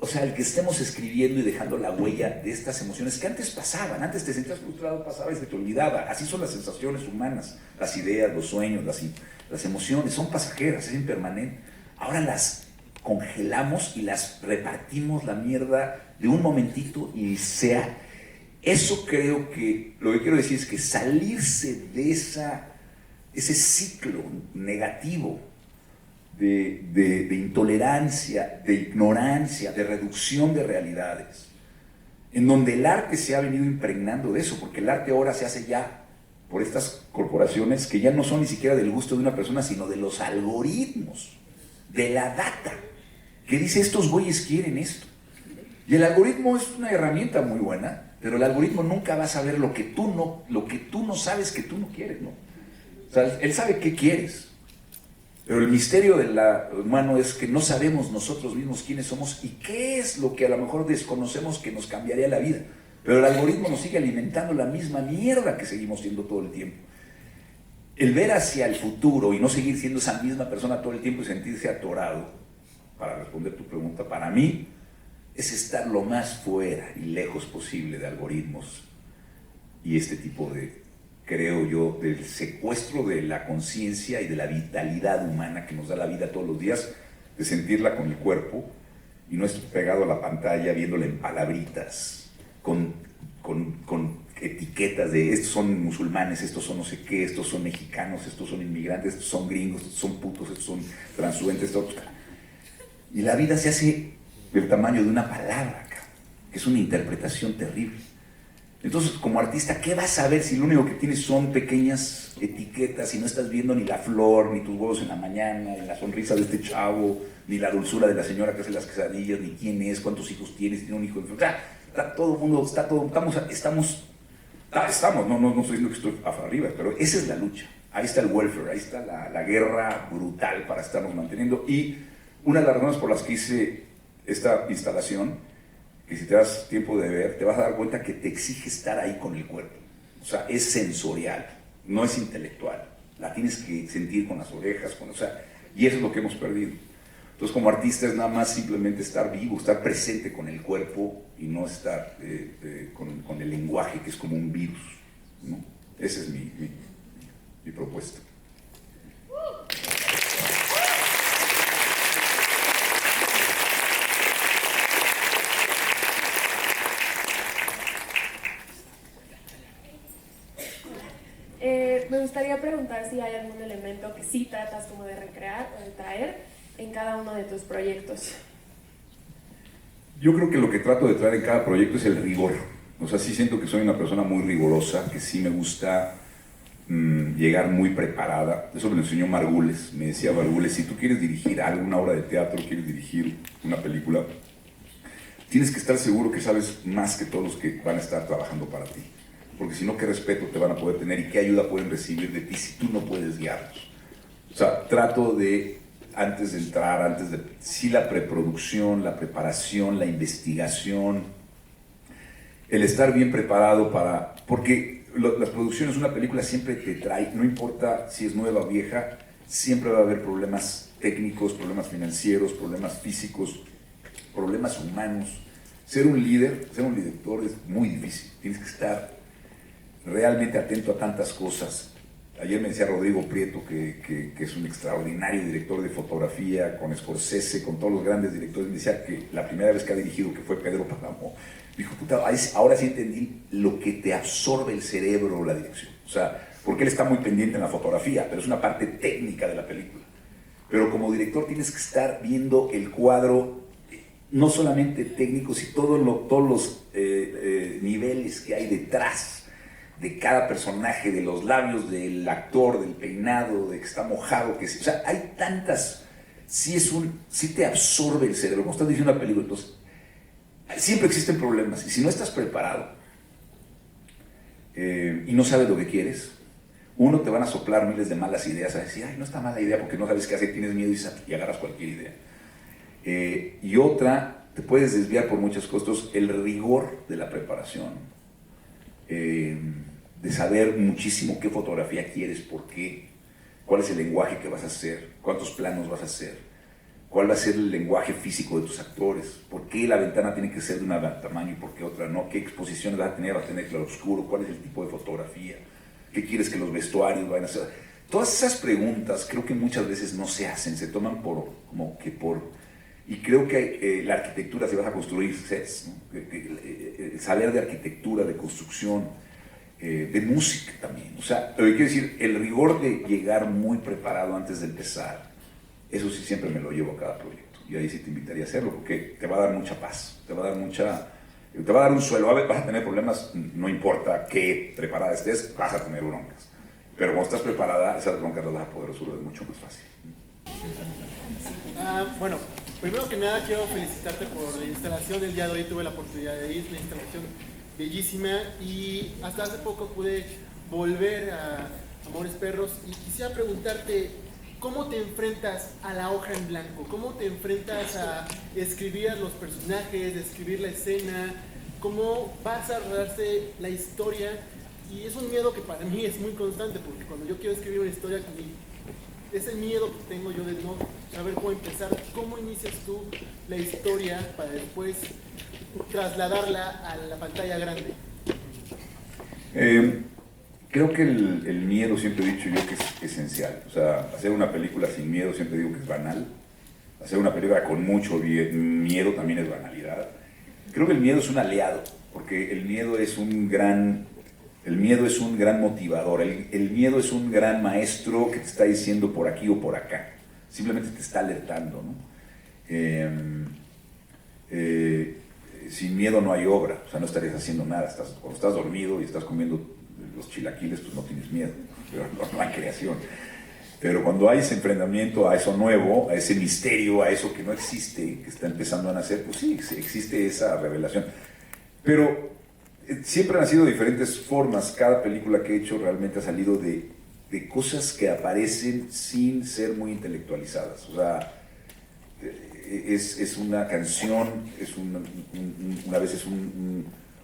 O sea, el que estemos escribiendo y dejando la huella de estas emociones que antes pasaban, antes te sentías frustrado, pasaba y se te olvidaba. Así son las sensaciones humanas, las ideas, los sueños, las emociones, son pasajeras, es impermanente. Ahora las congelamos y las repartimos la mierda de un momentito y sea. Eso creo que, lo que quiero decir es que salirse de ese ciclo negativo de intolerancia, de ignorancia, de reducción de realidades, en donde el arte se ha venido impregnando de eso, porque el arte ahora se hace ya por estas corporaciones que ya no son ni siquiera del gusto de una persona, sino de los algoritmos, de la data, que dice estos güeyes quieren esto. Y el algoritmo es una herramienta muy buena, pero el algoritmo nunca va a saber lo que tú no sabes que tú no quieres, ¿no? O sea, él sabe qué quieres. Pero el misterio del humano es que no sabemos nosotros mismos quiénes somos y qué es lo que a lo mejor desconocemos que nos cambiaría la vida. Pero el algoritmo nos sigue alimentando la misma mierda que seguimos siendo todo el tiempo. El ver hacia el futuro y no seguir siendo esa misma persona todo el tiempo y sentirse atorado, para responder tu pregunta, para mí es estar lo más fuera y lejos posible de algoritmos y este tipo de, creo yo, del secuestro de la conciencia y de la vitalidad humana que nos da la vida todos los días, de sentirla con el cuerpo y no estar pegado a la pantalla viéndola en palabritas, con etiquetas de estos son musulmanes, estos son no sé qué, estos son mexicanos, estos son inmigrantes, estos son gringos, estos son putos, estos son transuentes, estos... Y la vida se hace del tamaño de una palabra, que es una interpretación terrible. Entonces, como artista, ¿qué vas a ver si lo único que tienes son pequeñas etiquetas y no estás viendo ni la flor, ni tus huevos en la mañana, ni la sonrisa de este chavo, ni la dulzura de la señora que hace las quesadillas, ni quién es, cuántos hijos tienes, si tiene un hijo enfermo? O sea, está todo el mundo, estamos, no estoy diciendo que estoy arriba, pero esa es la lucha. Ahí está el welfare, ahí está la guerra brutal para estarnos manteniendo. Y una de las razones por las que hice esta instalación, que si te das tiempo de ver, te vas a dar cuenta que te exige estar ahí con el cuerpo. O sea, es sensorial, no es intelectual. La tienes que sentir con las orejas, y eso es lo que hemos perdido. Entonces, como artista es nada más simplemente estar vivo, estar presente con el cuerpo y no estar con el lenguaje, que es como un virus, ¿no? Esa es mi propuesta. Me gustaría preguntar si hay algún elemento que sí tratas como de recrear o de traer en cada uno de tus proyectos. Yo creo que lo que trato de traer en cada proyecto es el rigor. O sea, sí siento que soy una persona muy rigurosa, que sí me gusta llegar muy preparada. Eso me lo enseñó Margules. Me decía Margules, si tú quieres dirigir alguna obra de teatro, quieres dirigir una película, tienes que estar seguro que sabes más que todos los que van a estar trabajando para ti. Porque si no, ¿qué respeto te van a poder tener y qué ayuda pueden recibir de ti si tú no puedes guiarlos? O sea, trato de, antes de entrar, sí, la preproducción, la preparación, la investigación, el estar bien preparado porque las producciones de una película siempre te trae, no importa si es nueva o vieja, siempre va a haber problemas técnicos, problemas financieros, problemas físicos, problemas humanos. Ser un líder, ser un director es muy difícil. Tienes que estar realmente atento a tantas cosas. Ayer me decía Rodrigo Prieto, que es un extraordinario director de fotografía, con Scorsese, con todos los grandes directores. Me decía que la primera vez que ha dirigido, que fue Pedro Páramo, dijo, puta, ahora sí entendí lo que te absorbe el cerebro la dirección. O sea, porque él está muy pendiente en la fotografía, pero es una parte técnica de la película. Pero como director tienes que estar viendo el cuadro, no solamente técnico, sino todos los niveles que hay detrás de cada personaje, de los labios del actor, del peinado, de que está mojado, o sea, hay tantas, sí te absorbe el cerebro, como estás diciendo una película, entonces, siempre existen problemas, y si no estás preparado, y no sabes lo que quieres, uno, te van a soplar miles de malas ideas, a decir, ay, no está mala idea, porque no sabes qué hacer, tienes miedo y agarras cualquier idea. Y otra, te puedes desviar por muchos costos, el rigor de la preparación, de saber muchísimo qué fotografía quieres, por qué, cuál es el lenguaje que vas a hacer, cuántos planos vas a hacer, cuál va a ser el lenguaje físico de tus actores, por qué la ventana tiene que ser de un tamaño y por qué otra no, qué exposiciones vas a tener claroscuro, cuál es el tipo de fotografía, qué quieres que los vestuarios vayan a hacer. Todas esas preguntas creo que muchas veces no se hacen, se toman y creo que la arquitectura, si vas a construir sets, ¿no? Saber de arquitectura, de construcción, de música también. O sea, pero quiero decir, el rigor de llegar muy preparado antes de empezar, eso sí siempre me lo llevo a cada proyecto. Y ahí sí te invitaría a hacerlo, porque te va a dar mucha paz, te va a dar un suelo. A ver, vas a tener problemas, no importa qué preparada estés, vas a tener broncas. Pero cuando estás preparada, esas broncas las vas a poder resolver mucho más fácil. Bueno, primero que nada quiero felicitarte por la instalación. El día de hoy tuve la oportunidad de ir, una instalación bellísima, y hasta hace poco pude volver a Amores Perros y quisiera preguntarte, ¿cómo te enfrentas a la hoja en blanco? ¿Cómo te enfrentas a escribir a los personajes, escribir la escena? ¿Cómo vas a rodarse la historia? Y es un miedo que para mí es muy constante, porque cuando yo quiero escribir una historia, ese miedo que tengo yo de no saber cómo empezar, ¿cómo inicias tú la historia para después trasladarla a la pantalla grande? Creo que el miedo, siempre he dicho yo que es esencial. O sea, hacer una película sin miedo siempre digo que es banal. Hacer una película con mucho miedo también es banalidad. Creo que el miedo es un aliado, porque el miedo es un gran motivador. El miedo es un gran maestro que te está diciendo por aquí o por acá. Simplemente te está alertando, ¿no? Sin miedo no hay obra, o sea, no estarías haciendo nada. Cuando estás dormido y estás comiendo los chilaquiles, pues no tienes miedo, pero no hay creación. Pero cuando hay ese enfrentamiento a eso nuevo, a ese misterio, a eso que no existe, que está empezando a nacer, pues sí, existe esa revelación. Pero siempre han sido diferentes formas. Cada película que he hecho realmente ha salido de cosas que aparecen sin ser muy intelectualizadas. O sea, es una canción, a veces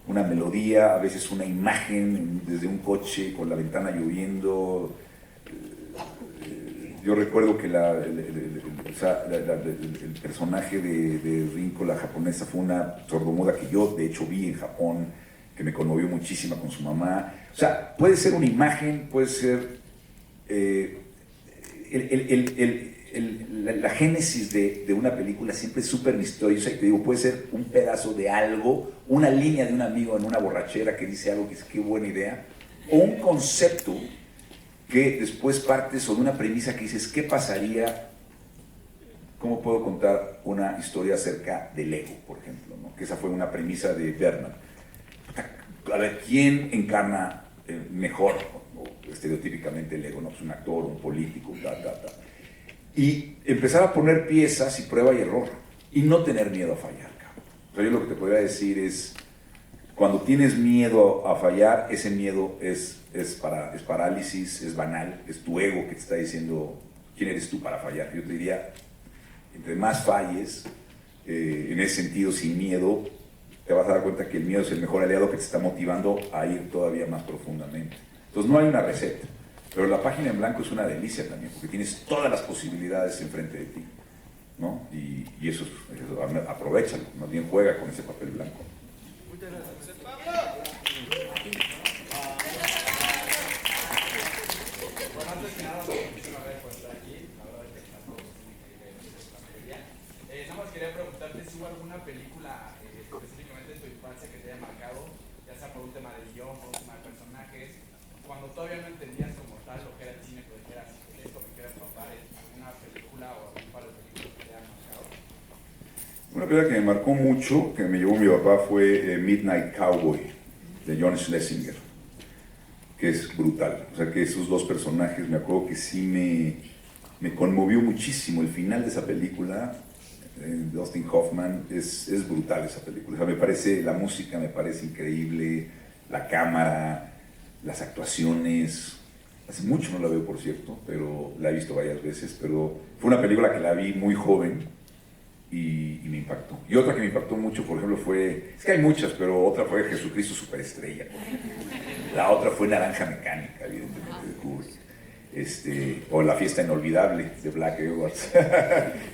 una melodía, a veces una imagen desde un coche con la ventana lloviendo. Yo recuerdo que el personaje de Rinko, la japonesa, fue una sordomuda que yo de hecho vi en Japón, que me conmovió muchísimo con su mamá. O sea, puede ser una imagen, puede ser la génesis de una película siempre es súper misteriosa, y te digo, puede ser un pedazo de algo, una línea de un amigo en una borrachera que dice algo que es qué buena idea, o un concepto que después partes sobre una premisa que dices, ¿qué pasaría? ¿Cómo puedo contar una historia acerca del ego, por ejemplo, ¿no? Que esa fue una premisa de Bergman. A ver, ¿quién encarna mejor o estereotípicamente el ego? ¿No? Pues un actor, un político, Y empezar a poner piezas y prueba y error, y no tener miedo a fallar, cabrón. O sea, yo lo que te podría decir es, cuando tienes miedo a fallar, ese miedo es parálisis, es banal, es tu ego que te está diciendo quién eres tú para fallar. Yo te diría, entre más falles, en ese sentido, sin miedo, te vas a dar cuenta que el miedo es el mejor aliado que te está motivando a ir todavía más profundamente. Entonces no hay una receta, pero la página en blanco es una delicia también, porque tienes todas las posibilidades enfrente de ti, ¿no? Y eso aprovechalo, más bien juega con ese papel blanco. Muchas gracias. Bueno, antes que nada, muchísimas gracias por estar aquí. La verdad es que están todos increíbles esta materia. Nada más quería preguntarte si hubo alguna película específicamente de tu infancia que te haya marcado, ya sea por un tema de guión, por un tema de personajes, cuando todavía no entendías como tal lo que era el cine, pero dijeras, esto me quiero atrapar en alguna película o algún par de películas que te hayan marcado. Una película que me marcó mucho, que me llevó mi papá, fue Midnight Cowboy, de John Schlesinger, que es brutal. O sea, que esos dos personajes, me acuerdo que sí me conmovió muchísimo. El final de esa película, de Dustin Hoffman, es brutal esa película. O sea, me parece, la música me parece increíble, la cámara, las actuaciones. Hace mucho no la veo, por cierto, pero la he visto varias veces, pero fue una película que la vi muy joven y me impactó. Y otra que me impactó mucho, por ejemplo, fue, es que hay muchas, pero otra fue Jesucristo Superestrella. La otra fue Naranja Mecánica, evidentemente, de Kubrick. O La Fiesta Inolvidable, de Black Edwards.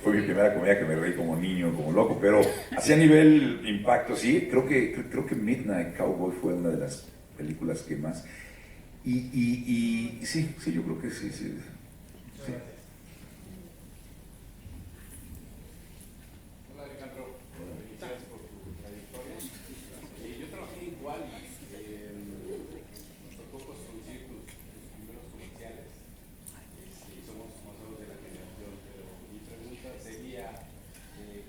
Fue mi primera comedia que me reí como niño, como loco, pero así a nivel impacto, sí, creo que Midnight Cowboy fue una de las películas que más... Y sí, yo creo que sí. Hola Alejandro, felicidades por tu trayectoria. Yo trabajé en Walmart, nos tocó construir tus primeros comerciales. Somos más o menos de la generación, pero mi pregunta sería,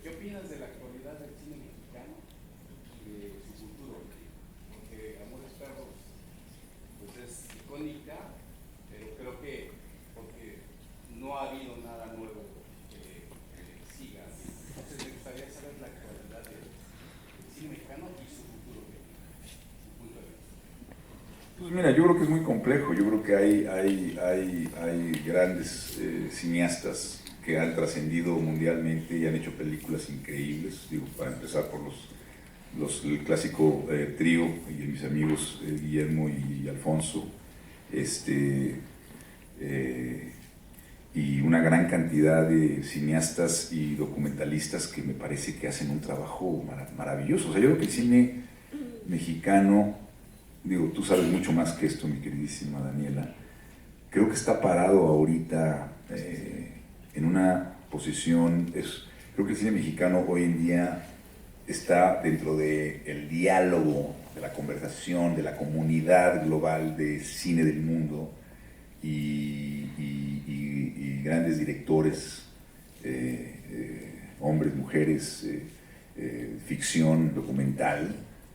¿qué opinas de la actualidad del cine mexicano y de su futuro? Porque Amores Perros pues es icónica, pero creo que porque no ha habido nada nuevo que siga. Entonces me gustaría saber la actualidad del cine mexicano y su futuro, su punto de vista. Pues mira, yo creo que es muy complejo. Yo creo que hay grandes cineastas que han trascendido mundialmente y han hecho películas increíbles. Digo, para empezar por el clásico trío y mis amigos Guillermo y Alfonso, y una gran cantidad de cineastas y documentalistas que me parece que hacen un trabajo maravilloso. O sea, yo creo que el cine mexicano, digo, tú sabes mucho más que esto, mi queridísima Daniela, creo que está parado ahorita en una posición, creo que el cine mexicano hoy en día está dentro del diálogo, de la conversación, de la comunidad global de cine del mundo, y grandes directores, hombres, mujeres, ficción, documental,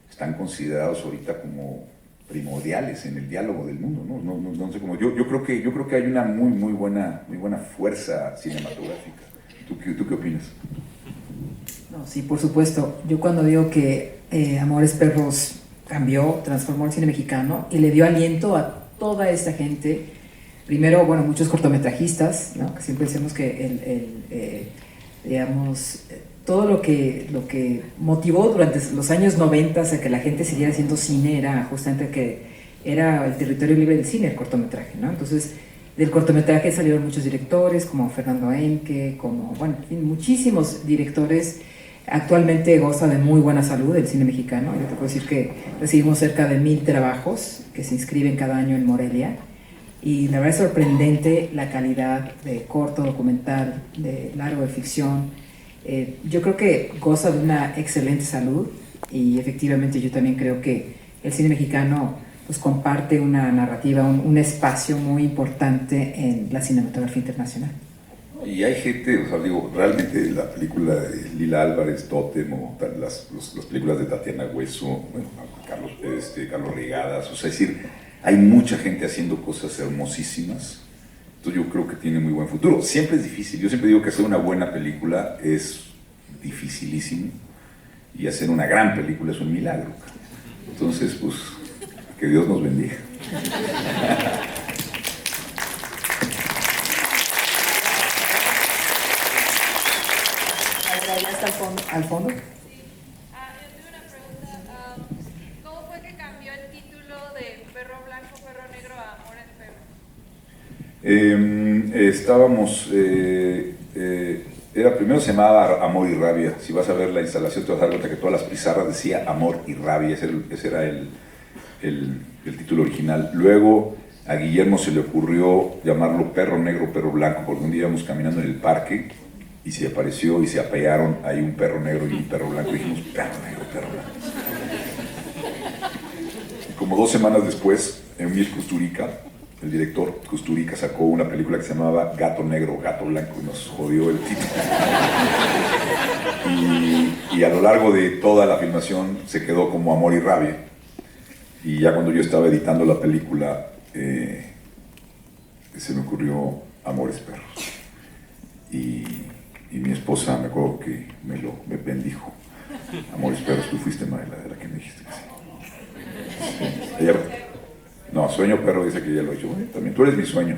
están considerados ahorita como primordiales en el diálogo del mundo, ¿no? No sé cómo. Yo creo que hay una muy buena fuerza cinematográfica. ¿Tú qué opinas? No, sí, por supuesto. Yo cuando digo que Amores Perros cambió, transformó el cine mexicano y le dio aliento a toda esta gente, primero, bueno, muchos cortometrajistas, ¿no? Que siempre decimos que digamos, todo lo que motivó durante los años 90 a que la gente siguiera haciendo cine era justamente que era el territorio libre del cine, el cortometraje, ¿no? Entonces, del cortometraje salieron muchos directores, como Fernando Henke, como, bueno, en fin, muchísimos directores. Actualmente goza de muy buena salud el cine mexicano. Yo te puedo decir que recibimos cerca de 1000 trabajos que se inscriben cada año en Morelia. Y la verdad es sorprendente la calidad de corto, documental, de largo, de ficción. Yo creo que goza de una excelente salud y efectivamente yo también creo que el cine mexicano pues comparte una narrativa, un espacio muy importante en la cinematografía internacional. Y hay gente, o sea, digo, realmente la película de Lila Álvarez, Tótem, o las películas de Tatiana Hueso, bueno, Carlos Regadas, o sea, es decir, hay mucha gente haciendo cosas hermosísimas. Entonces yo creo que tiene muy buen futuro. Siempre es difícil, yo siempre digo que hacer una buena película es dificilísimo y hacer una gran película es un milagro. Entonces, pues, que Dios nos bendiga. Al fondo. Yo tengo una pregunta. ¿Cómo fue que cambió el título de Perro Blanco, Perro Negro a Amores Perros? Primero se llamaba Amor y Rabia. Si vas a ver la instalación te vas a dar cuenta que todas las pizarras decía Amor y Rabia. Ese era el título original. Luego a Guillermo se le ocurrió llamarlo Perro Negro, Perro Blanco, porque un día íbamos caminando en el parque y se apareció y se apearon ahí un perro negro y un perro blanco y dijimos perro negro, perro blanco. Y como 2 semanas después, Emil Kusturica, el director Kusturica, sacó una película que se llamaba Gato Negro, Gato Blanco y nos jodió el título. Y a lo largo de toda la filmación se quedó como Amor y Rabia. Y ya cuando yo estaba editando la película, se me ocurrió Amores Perros. Y mi esposa, me acuerdo que me bendijo. Amores Perros, tú fuiste Maela, de la que me dijiste que sí. Ella, no, Sueño Perro dice que ya lo he hecho. Bueno, también tú eres mi sueño.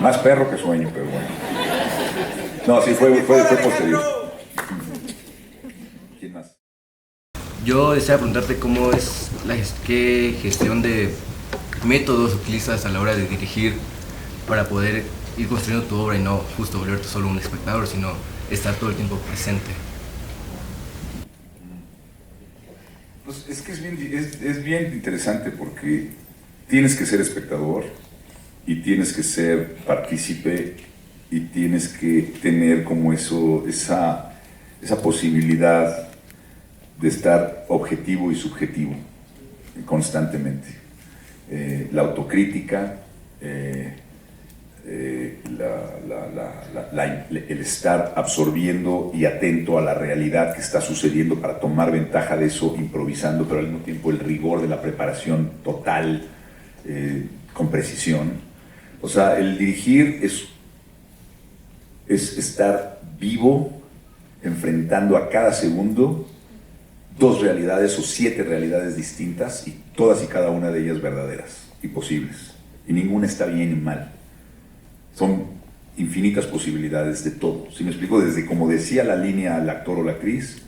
Más perro que sueño, pero bueno. No, sí, fue posterior. ¿Quién más? Yo deseo preguntarte cómo es qué gestión de métodos utilizas a la hora de dirigir para poder ir construyendo tu obra y no justo volverte solo un espectador, sino estar todo el tiempo presente. Pues es que es bien interesante porque tienes que ser espectador y tienes que ser partícipe y tienes que tener como esa posibilidad de estar objetivo y subjetivo constantemente. La autocrítica, el estar absorbiendo y atento a la realidad que está sucediendo para tomar ventaja de eso, improvisando, pero al mismo tiempo el rigor de la preparación total, con precisión. O sea, el dirigir es estar vivo, enfrentando a cada segundo 2 realidades o 7 realidades distintas y todas y cada una de ellas verdaderas y posibles. Y ninguna está bien y mal. Son infinitas posibilidades de todo. Si me explico, desde como decía la línea al actor o la actriz,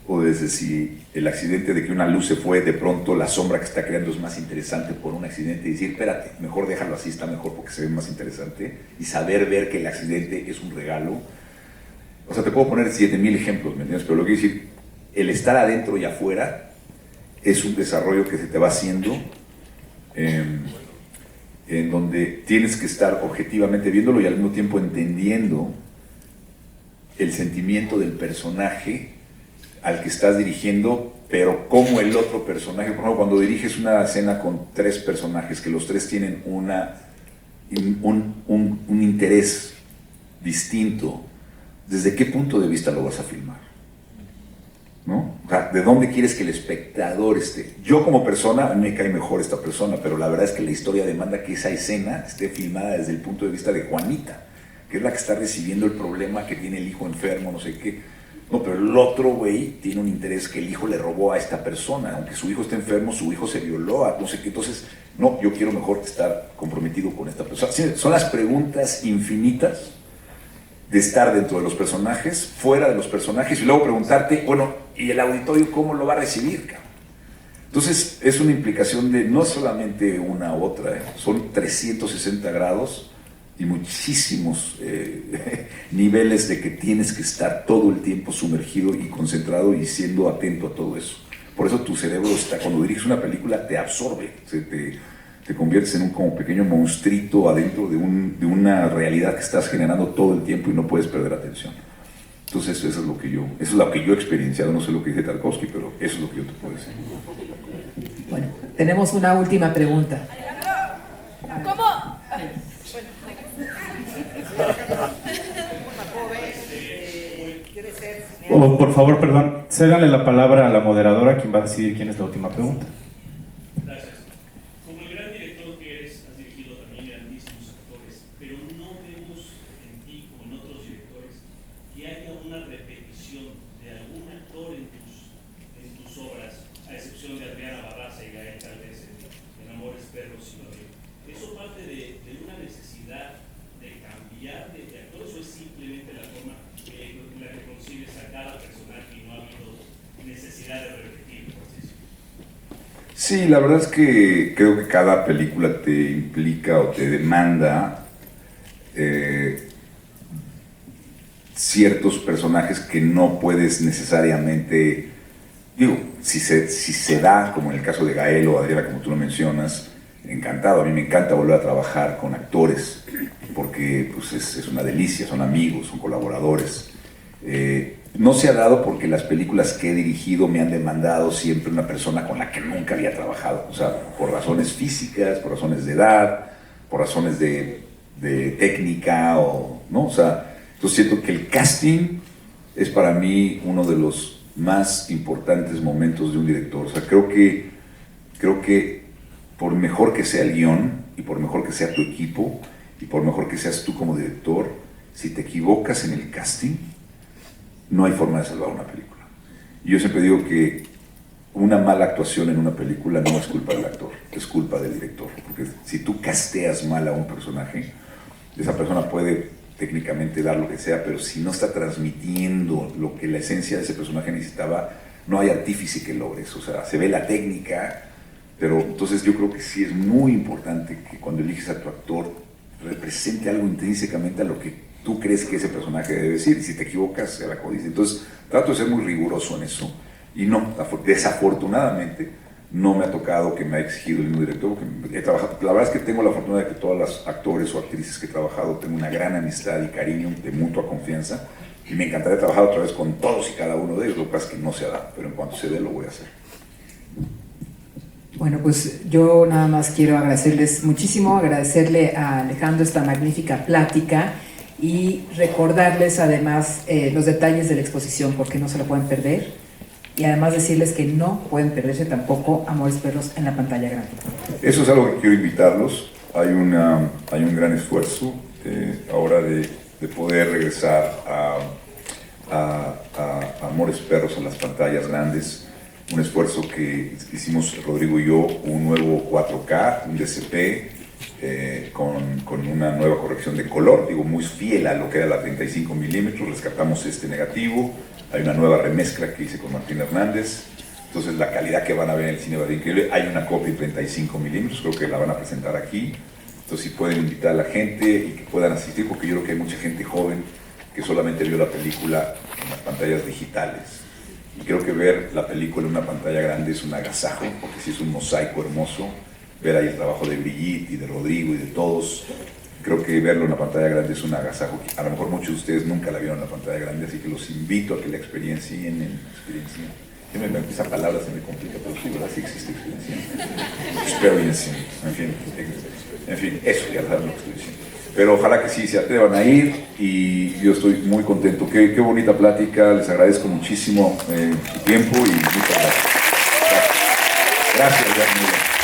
o desde si el accidente de que una luz se fue, de pronto la sombra que está creando es más interesante por un accidente y decir, espérate, mejor déjalo así, está mejor porque se ve más interesante, y saber ver que el accidente es un regalo. O sea, te puedo poner 7000 ejemplos, ¿me entiendes? Pero lo que quiero decir, el estar adentro y afuera es un desarrollo que se te va haciendo en donde tienes que estar objetivamente viéndolo y al mismo tiempo entendiendo el sentimiento del personaje al que estás dirigiendo, pero como el otro personaje, por ejemplo, cuando diriges una escena con 3 personajes, que los 3 tienen un interés distinto, ¿desde qué punto de vista lo vas a filmar? ¿No? O sea, ¿de dónde quieres que el espectador esté? Yo como persona, a mí me cae mejor esta persona, pero la verdad es que la historia demanda que esa escena esté filmada desde el punto de vista de Juanita, que es la que está recibiendo el problema que tiene el hijo enfermo, no sé qué. No, pero el otro güey tiene un interés que el hijo le robó a esta persona, aunque su hijo esté enfermo, su hijo se violó a no sé qué. Entonces, no, yo quiero mejor estar comprometido con esta persona. Sí, son las preguntas infinitas de estar dentro de los personajes, fuera de los personajes, y luego preguntarte, bueno, ¿y el auditorio cómo lo va a recibir, cabrón? Entonces, es una implicación de no solamente una u otra, son 360 grados y muchísimos niveles de que tienes que estar todo el tiempo sumergido y concentrado y siendo atento a todo eso. Por eso tu cerebro está, cuando diriges una película, te absorbe, te conviertes en un como pequeño monstruito adentro de una realidad que estás generando todo el tiempo y no puedes perder atención. Entonces eso es lo que yo he experienciado, no sé lo que dice Tarkovsky, pero eso es lo que yo te puedo decir. Bueno, tenemos una última pregunta. ¿Cómo? Oh, por favor, perdón, cédanle la palabra a la moderadora, quien va a decidir quién es la última pregunta. Gracias. Como el gran director que eres, has dirigido también grandísimos actores, pero no vemos en ti, como en otros directores, que haya una repetición de algún actor en tus obras, a excepción de Adriana Barraza y Gael, tal vez en Amores Perros y Babel. ¿Eso parte de una necesidad de cambiar de actores o es simplemente la forma en la que concibes a cada personaje y no ha habido necesidad de repetir, por así decirlo? Sí, la verdad es que creo que cada película te implica o te demanda ciertos personajes que no puedes necesariamente, digo, si se da, como en el caso de Gael o Adriana, como tú lo mencionas, encantado. A mí me encanta volver a trabajar con actores porque pues, es una delicia, son amigos, son colaboradores. No se ha dado porque las películas que he dirigido me han demandado siempre una persona con la que nunca había trabajado, o sea, por razones físicas, por razones de edad, por razones de técnica, ¿no? O sea, entonces siento que el casting es para mí uno de los más importantes momentos de un director. O sea, creo que por mejor que sea el guión y por mejor que sea tu equipo y por mejor que seas tú como director, si te equivocas en el casting, no hay forma de salvar una película. Y yo siempre digo que una mala actuación en una película no es culpa del actor, es culpa del director. Porque si tú casteas mal a un personaje, esa persona puede técnicamente dar lo que sea, pero si no está transmitiendo lo que la esencia de ese personaje necesitaba, no hay artífice que logre eso. O sea, se ve la técnica, pero entonces yo creo que sí es muy importante que cuando eliges a tu actor represente algo intrínsecamente a lo que tú crees que ese personaje debe decir, y si te equivocas, se la codicia. Entonces, trato de ser muy riguroso en eso, y no, desafortunadamente, no me ha tocado que me ha exigido el mismo director, porque he trabajado, la verdad es que tengo la fortuna de que todos los actores o actrices que he trabajado tengo una gran amistad y cariño de mutua confianza, y me encantaría trabajar otra vez con todos y cada uno de ellos, lo que pasa es que no se da, pero en cuanto se dé lo voy a hacer. Bueno, pues yo nada más quiero agradecerles muchísimo, agradecerle a Alejandro esta magnífica plática y recordarles además los detalles de la exposición porque no se lo pueden perder y además decirles que no pueden perderse tampoco Amores Perros en la pantalla grande. Eso es algo que quiero invitarlos. Hay un gran esfuerzo ahora de poder regresar a Amores Perros en las pantallas grandes. Un esfuerzo que hicimos Rodrigo y yo, un nuevo 4K, un DCP, con una nueva corrección de color, digo, muy fiel a lo que era la 35 milímetros, rescatamos este negativo, hay una nueva remezcla que hice con Martín Hernández, entonces la calidad que van a ver en el cine va a ser increíble. Hay una copia en 35 milímetros, creo que la van a presentar aquí, entonces si pueden invitar a la gente y que puedan asistir, porque yo creo que hay mucha gente joven que solamente vio la película en las pantallas digitales. Y creo que ver la película en una pantalla grande es un agasajo, porque sí es un mosaico hermoso, ver ahí el trabajo de Brigitte y de Rodrigo y de todos. Creo que verlo en la pantalla grande es un agasajo. A lo mejor muchos de ustedes nunca la vieron en la pantalla grande, así que los invito a que la experiencien. Esa palabra se me complica, pero sí, ¿verdad? Sí existe experiencing. En fin, eso ya saben lo que estoy diciendo. Pero ojalá que sí se atrevan a ir y yo estoy muy contento. Qué bonita plática, les agradezco muchísimo su tiempo y muchas gracias. Gracias,